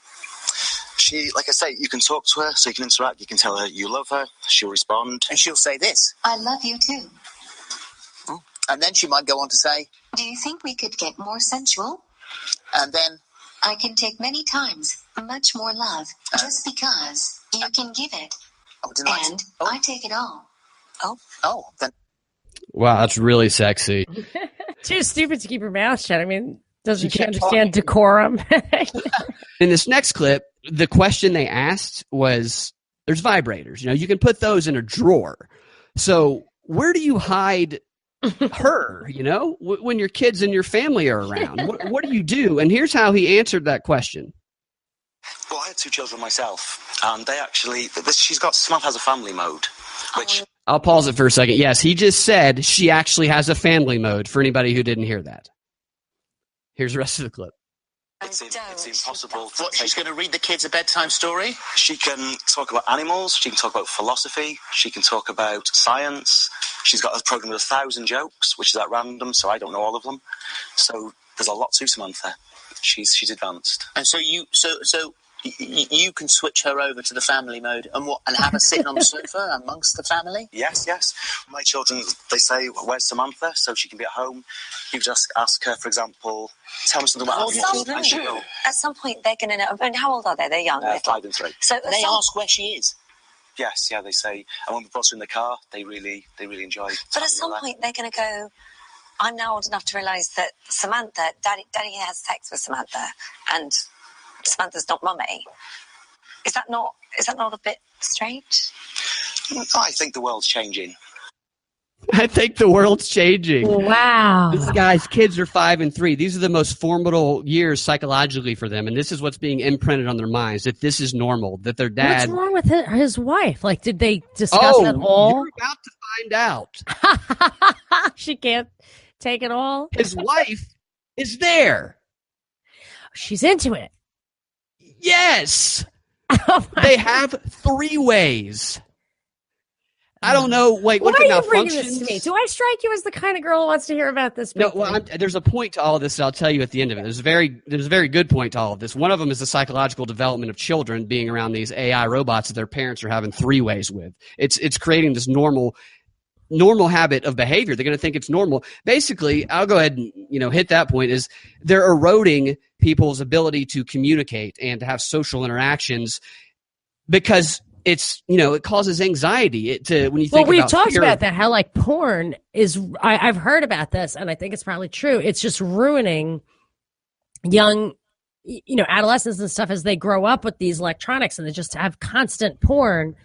She, like I say, you can talk to her, so you can interact. You can tell her you love her. She'll respond. And she'll say this. I love you too. And then she might go on to say, do you think we could get more sensual? And then, I can take many times much more love just because you can give it. I take it all. Then. Wow, that's really sexy. Too stupid to keep her mouth shut. I mean, doesn't she understand decorum? In this next clip, the question they asked was, there's vibrators. You can put those in a drawer. So where do you hide her, when your kids and your family are around? What do you do? And here's how he answered that question. Well, I had 2 children myself, and they actually, Samantha has a family mode, which... I'll pause it for a second. Yes, he just said she actually has a family mode, for anybody who didn't hear that. Here's the rest of the clip. It's impossible. She's going to read the kids a bedtime story? She can talk about animals. She can talk about philosophy. She can talk about science. She's got a program with 1,000 jokes, which is at random, so I don't know all of them. So there's a lot to Samantha. She's advanced. And so you can switch her over to the family mode and have her sitting on the sofa amongst the family? Yes. My children, they say, where's Samantha? So she can be at home. You just ask her, for example, tell me something about her. At some point, they're going to know. I mean, how old are they? They're young. 5 and 3. So they ask where she is? Yes, they say. And when we brought her in the car, they really enjoy it. But at some point, they're going to go, I'm now old enough to realise that Daddy has sex with Samantha, and Samantha's not Mummy. Is that not a bit strange? I think the world's changing. I think the world's changing. Wow. These guys' kids are 5 and 3. These are the most formidable years psychologically for them, and this is what's being imprinted on their minds, that this is normal, that their dad... What's wrong with his wife? Like, did they discuss it all? You're about to find out. She can't take it all? His wife is there. She's into it. Yes. Oh they have 3 ways. I don't know. Wait, why what are the you bringing malfunctions? this to me? Do I strike you as the kind of girl who wants to hear about this? No, well, there's a point to all of this that I'll tell you at the end of it. There's a very good point to all of this. One of them is the psychological development of children being around these AI robots that their parents are having 3 ways with. It's creating this normal habit of behavior. They're going to think it's normal. Basically, I'll go ahead and hit that point, is they're eroding people's ability to communicate and to have social interactions because it's, it causes anxiety when you think about we've talked fear. about that, how like porn is, I've heard about this and I think it's probably true. It's just ruining young, adolescents and stuff as they grow up with these electronics and they just have constant porn.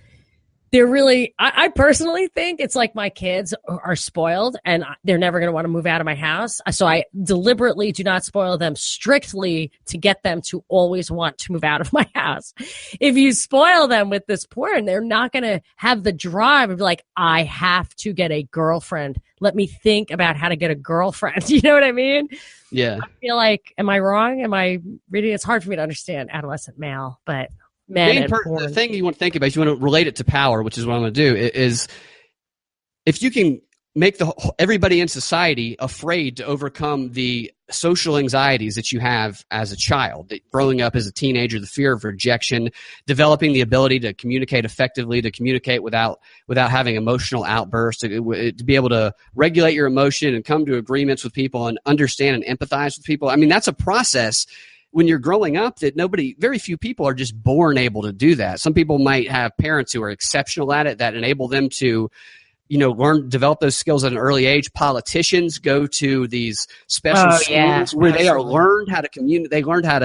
They're really, I personally think it's like my kids are spoiled and they're never going to want to move out of my house. So I deliberately do not spoil them strictly to get them to always want to move out of my house. If you spoil them with this porn, they're not going to have the drive of like, I have to get a girlfriend. Let me think about how to get a girlfriend. You know what I mean? Yeah. I feel like, am I wrong? Am I reading? It's hard for me to understand adolescent male, but the thing you want to think about is you want to relate it to power, which is what I'm going to do, is if you can make everybody in society afraid to overcome the social anxieties that you have as a child, growing up as a teenager, the fear of rejection, developing the ability to communicate effectively, to communicate without having emotional outbursts, to be able to regulate your emotion and come to agreements with people and understand and empathize with people. I mean, that's a process when you're growing up that very few people are just born able to do that. Some people might have parents who are exceptional at it that enable them to, develop those skills at an early age. Politicians go to these special schools where they are learned how to communicate. They learned how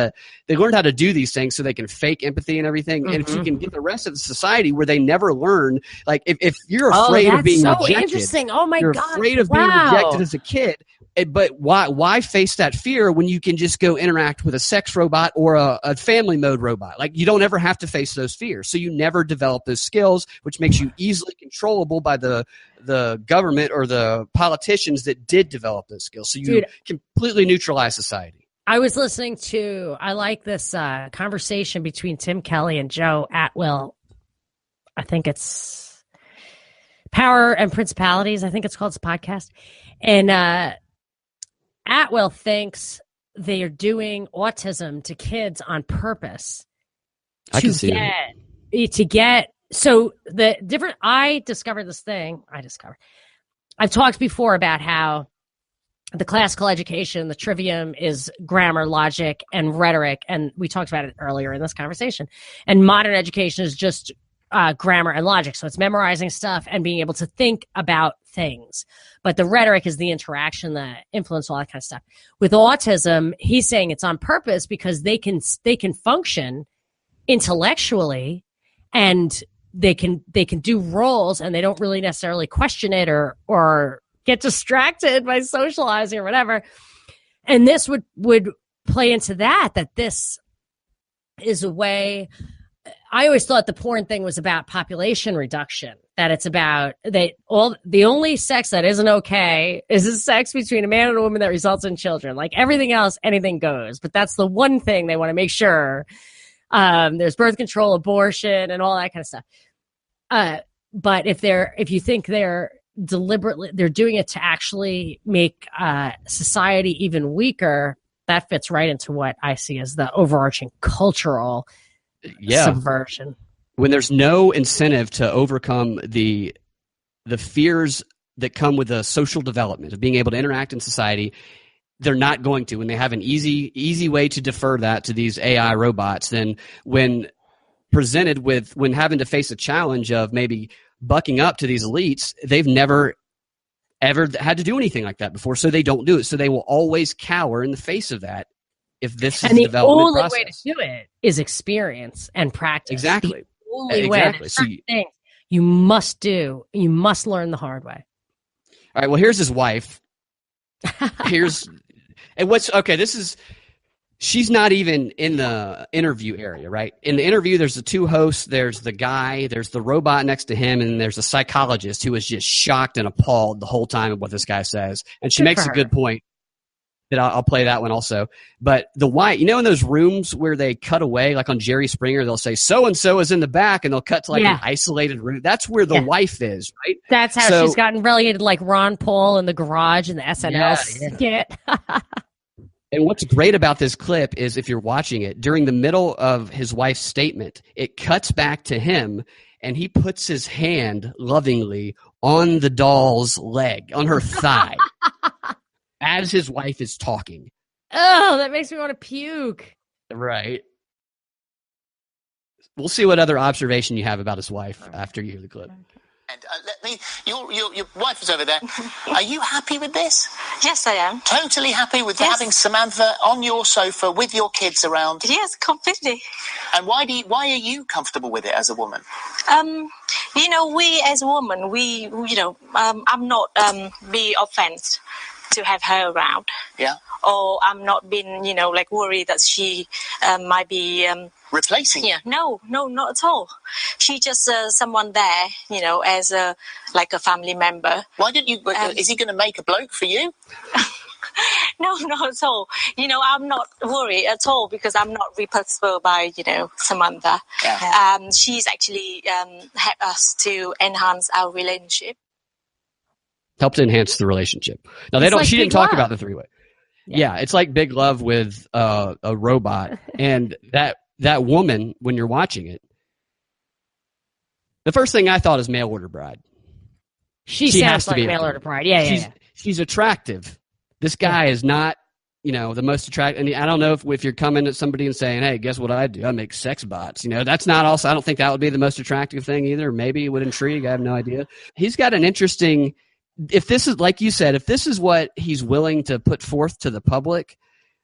to do these things so they can fake empathy and everything. Mm-hmm. And if you can get the rest of the society where they never learn, like if you're afraid of being rejected, interesting. Oh my God, you're afraid of being rejected as a kid. But why face that fear when you can just go interact with a sex robot or a family mode robot? Like, you don't ever have to face those fears. So you never develop those skills, which makes you easily controllable by the government or the politicians that did develop those skills. So you completely neutralize society. I was listening to, I like this conversation between Tim Kelly and Joe Atwill. I think it's Power and Principalities. I think it's called, this podcast. And Atwill thinks they are doing autism to kids on purpose. I discovered this thing. I've talked before about how the classical education, the trivium is grammar, logic, and rhetoric. And we talked about it earlier in this conversation. And modern education is just grammar and logic. So it's memorizing stuff and being able to think about things. But the rhetoric is the interaction, the influence, all that kind of stuff. With autism, he's saying it's on purpose because they can function intellectually and they can do roles and they don't really necessarily question it or get distracted by socializing or whatever. And this would play into that this is a way. I always thought the porn thing was about population reduction, that it's about the only sex that isn't okay is the sex between a man and a woman that results in children. Like everything else, anything goes. But that's the one thing they want to make sure. There's birth control, abortion, and all that kind of stuff. But if you think they're doing it to actually make society even weaker, that fits right into what I see as the overarching cultural subversion. When there's no incentive to overcome the fears that come with the social development of being able to interact in society, they're not going to. When they have an easy way to defer that to these AI robots, then when having to face a challenge of maybe bucking up to these elites, they've never ever had to do anything like that before, so they don't do it. So they will always cower in the face of that if this is the development process. And the only way to do it is experience and practice. Exactly. The only way. There's certain things you must do. You must learn the hard way. All right, well, here's his wife. She's not even in the interview area, right? In the interview, there's the two hosts, there's the guy, there's the robot next to him, and there's a psychologist who is just shocked and appalled the whole time of what this guy says. And she makes a good point that I'll play that one also. But the wife, in those rooms where they cut away, like on Jerry Springer, they'll say, so-and-so is in the back, and they'll cut to like an isolated room. That's where the wife is, right? That's how she's gotten relegated like Ron Paul in the garage in the SNL skit. And what's great about this clip is if you're watching it, during the middle of his wife's statement, it cuts back to him, and he puts his hand lovingly on the doll's leg, on her thigh, as his wife is talking. Oh, that makes me want to puke. Right. We'll see what other observation you have about his wife after you hear the clip. And your wife is over there. Are you happy with this? Yes, I am. Totally happy with having Samantha on your sofa with your kids around? Yes, completely. And why are you comfortable with it as a woman? We as women, I'm not be offense to have her around. Yeah. Or I'm not being, worried that she might be replacing. Yeah. No, not at all. She just someone there, as a family member. Why didn't you? Is he going to make a bloke for you? No, not at all. I'm not worried at all because I'm not repulsed by, Samantha. Yeah. She's actually helped us to enhance our relationship. Helped to enhance the relationship. Now she didn't talk about the three-way. Yeah, it's like Big Love with a robot. And that woman, when you're watching it, the first thing I thought is mail order bride. She sounds like mail order bride. Yeah. She's attractive. This guy is not, the most attractive. And I don't know if you're coming at somebody and saying, hey, guess what I do? I make sex bots. That's not also, I don't think that would be the most attractive thing either. Maybe it would intrigue. I have no idea. He's got an interesting, if this is, like you said, if this is what he's willing to put forth to the public,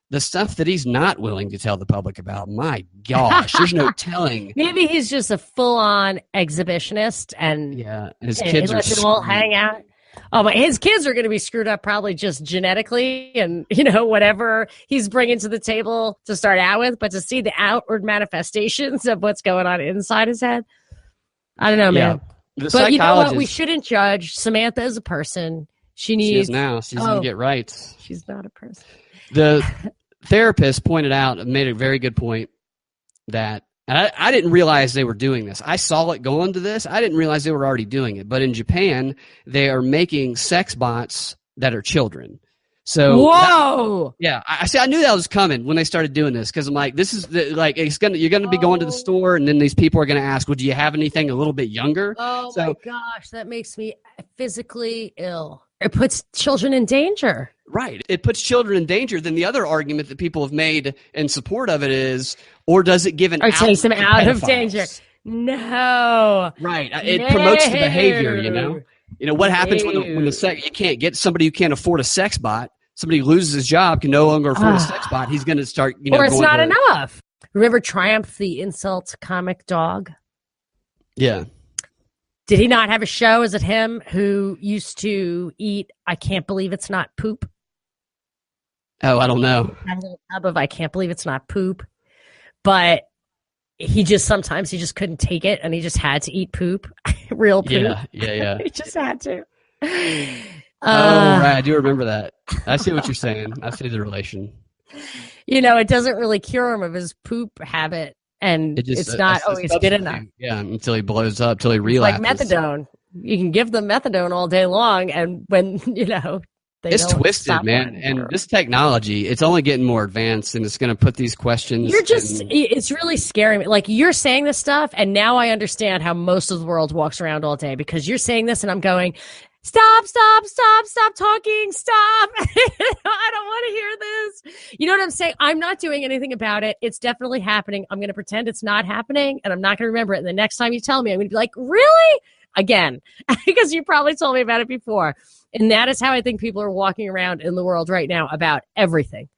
the stuff that he's not willing to tell the public about, my gosh, there's no telling. Maybe he's just a full-on exhibitionist, and his kids lets it all hang out. Oh, but his kids are going to be screwed up probably just genetically and, whatever he's bringing to the table to start out with. But to see the outward manifestations of what's going on inside his head, I don't know, man. But you know what? We shouldn't judge Samantha as a person. She is now. She's going to get rights. She's not a person. The therapist made a very good point that I didn't realize they were doing this. I saw it go into this. I didn't realize they were already doing it. But in Japan, they are making sex bots that are children. So whoa, I knew that was coming when they started doing this because I'm like, this is you're gonna be going to the store and then these people are gonna ask, well, do you have anything a little bit younger? Oh my gosh, that makes me physically ill. It puts children in danger. Right. It puts children in danger. Then the other argument that people have made in support of it is, or does it give takes them out of danger? No. Right. It promotes the behavior, what happens when the sex, you can't get somebody who can't afford a sex bot, somebody who loses his job, can no longer afford a sex bot, he's going to start, or it's not enough. Remember Triumph, the insult comic dog? Yeah. Did he not have a show? Is it him who used to eat I Can't Believe It's Not Poop? Oh, I don't know. A little tub of I Can't Believe It's Not Poop. But he just couldn't take it and he just had to eat poop. Real poop. Yeah. He just had to. Right. I do remember that. I see what you're saying. I see the relation. It doesn't really cure him of his poop habit. And it's not always good enough. Yeah, until he blows up, until he relapses. Like methadone. You can give them methadone all day long, and when, it's twisted, man. And this technology, it's only getting more advanced, and it's going to put these questions. It's really scaring me. Like, you're saying this stuff, and now I understand how most of the world walks around all day, because you're saying this, and I'm going, stop talking, stop. I don't want to hear this. You know what I'm saying? I'm not doing anything about it. It's definitely happening. I'm going to pretend it's not happening, and I'm not going to remember it. And the next time you tell me, I'm going to be like, really? again, because you probably told me about it before. And that is how I think people are walking around in the world right now about everything.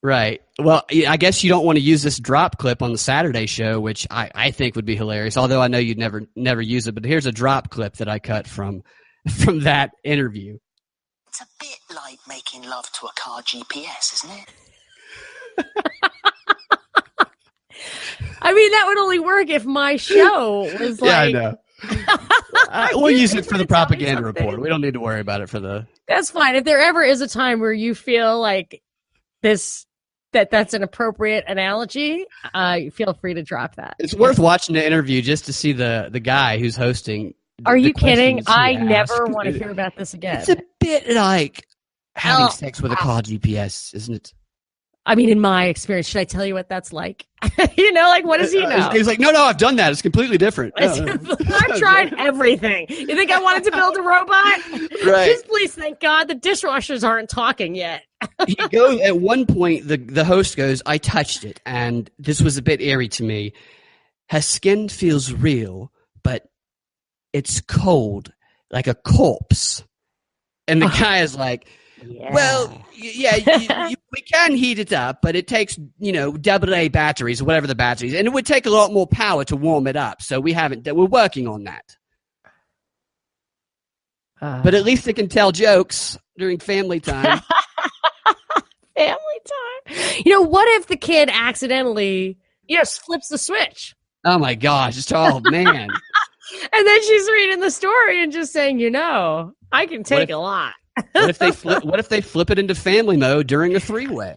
Right. Well, I guess you don't want to use this drop clip on the Saturday show, which I think would be hilarious, although I know you'd never use it. But here's a drop clip that I cut from that interview. It's a bit like making love to a car GPS, isn't it? I mean, that would only work if my show was like... Yeah, I know. We'll use it for the propaganda report. We don't need to worry about it for the... That's fine. If there ever is a time where you feel like that's an appropriate analogy, feel free to drop that. It's worth watching the interview just to see the guy who's hosting. Are you kidding? I never want to hear about this again. It's a bit like having sex with a car GPS, isn't it? I mean, in my experience, should I tell you what that's like? Like, what does he know? He's like, no, I've done that. It's completely different. I've tried everything. You think I wanted to build a robot? Right. Just please, thank God, the dishwashers aren't talking yet. He goes, at one point, the host goes, I touched it, and this was a bit eerie to me. Her skin feels real, but it's cold, like a corpse. And the guy is like, yeah. Well, yeah, we can heat it up, but it takes, AA batteries or whatever the batteries, and it would take a lot more power to warm it up. So we're working on that. But at least they can tell jokes during family time. Family time. What if the kid accidentally, flips the switch? Oh my gosh! Oh man! And then she's reading the story and just saying, I can take a lot. What if they flip it into family mode during a three-way?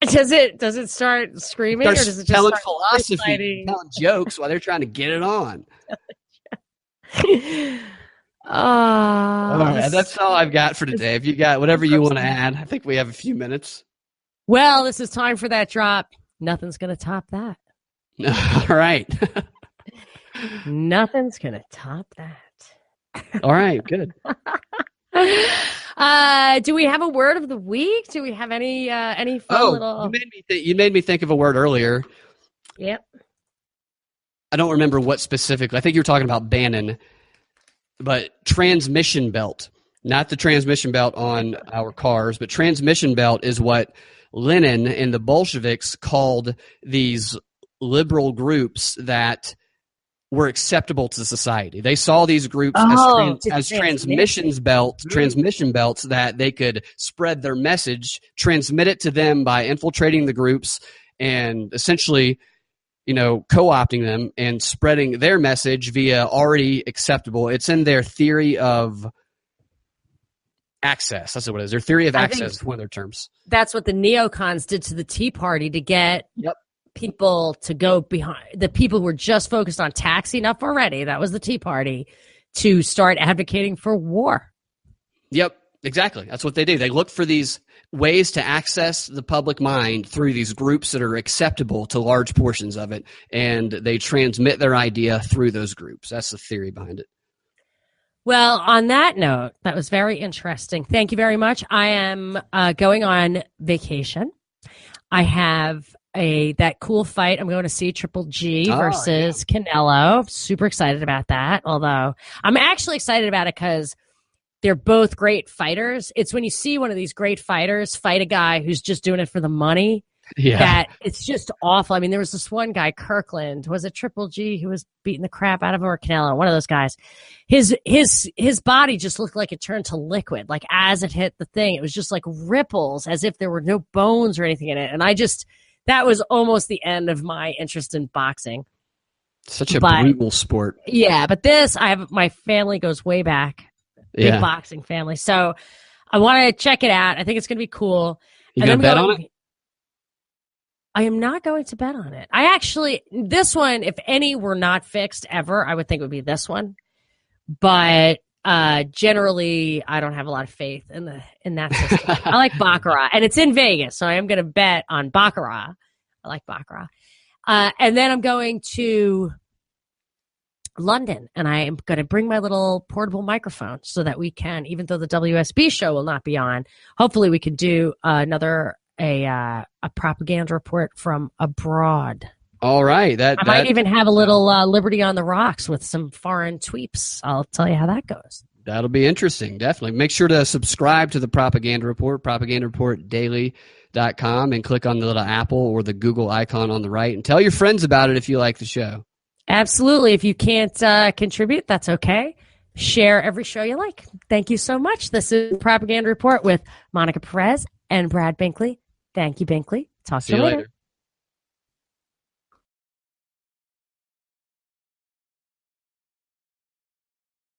Does it start screaming, or does it just telling start philosophy, telling jokes while they're trying to get it on? All right, that's all I've got for today. If you got whatever you want to add, I think we have a few minutes. Well, this is time for that drop. Nothing's going to top that. All right. Nothing's going to top that. All right, good. Do we have a word of the week? Do we have any fun little... You made me think of a word earlier. Yep. I don't remember what specifically. I think you were talking about Bannon, but transmission belt. Not the transmission belt on our cars, but transmission belt is what Lenin and the Bolsheviks called these liberal groups that were acceptable to society. They saw these groups as transmission belts that they could spread their message, transmit it to them by infiltrating the groups and essentially, co-opting them and spreading their message via already acceptable. It's in their theory of access. That's what it is. Their theory of access is one of their terms. That's what the neocons did to the Tea Party to get people to go behind. The people who were just focused on taxing up already, that was the Tea Party, to start advocating for war. Yep, exactly. That's what they do. They look for these ways to access the public mind through these groups that are acceptable to large portions of it, and they transmit their idea through those groups. That's the theory behind it. Well, on that note, that was very interesting. Thank you very much. I am going on vacation. I have that cool fight. I'm going to see Triple G versus Canelo. Super excited about that. Although I'm actually excited about it because they're both great fighters. It's when you see one of these great fighters fight a guy who's just doing it for the money. Yeah. That it's just awful. I mean, there was this one guy, Kirkland, was it Triple G, who was beating the crap out of him, or Canelo, one of those guys. His body just looked like it turned to liquid. Like as it hit the thing, it was just like ripples, as if there were no bones or anything in it. And that was almost the end of my interest in boxing. Such a brutal sport. Yeah, but my family goes way back. Big boxing family. So I want to check it out. I think it's going to be cool. You going to bet on it? I am not going to bet on it. This one, if any were not fixed ever, I would think it would be this one. But generally, I don't have a lot of faith in that system. I like Baccarat, and it's in Vegas, so I am going to bet on Baccarat. I like Baccarat. And then I'm going to London, and I am going to bring my little portable microphone so that we can, even though the WSB show will not be on, hopefully we can do a propaganda report from abroad. All right. I might even have a little Liberty on the Rocks with some foreign tweeps. I'll tell you how that goes. That'll be interesting. Definitely. Make sure to subscribe to the Propaganda Report, propagandareportdaily.com, and click on the little Apple or the Google icon on the right, and tell your friends about it if you like the show. Absolutely. If you can't contribute, that's okay. Share every show you like. Thank you so much. This is the Propaganda Report with Monica Perez and Brad Binkley. Thank you, Binkley. Talk to you later.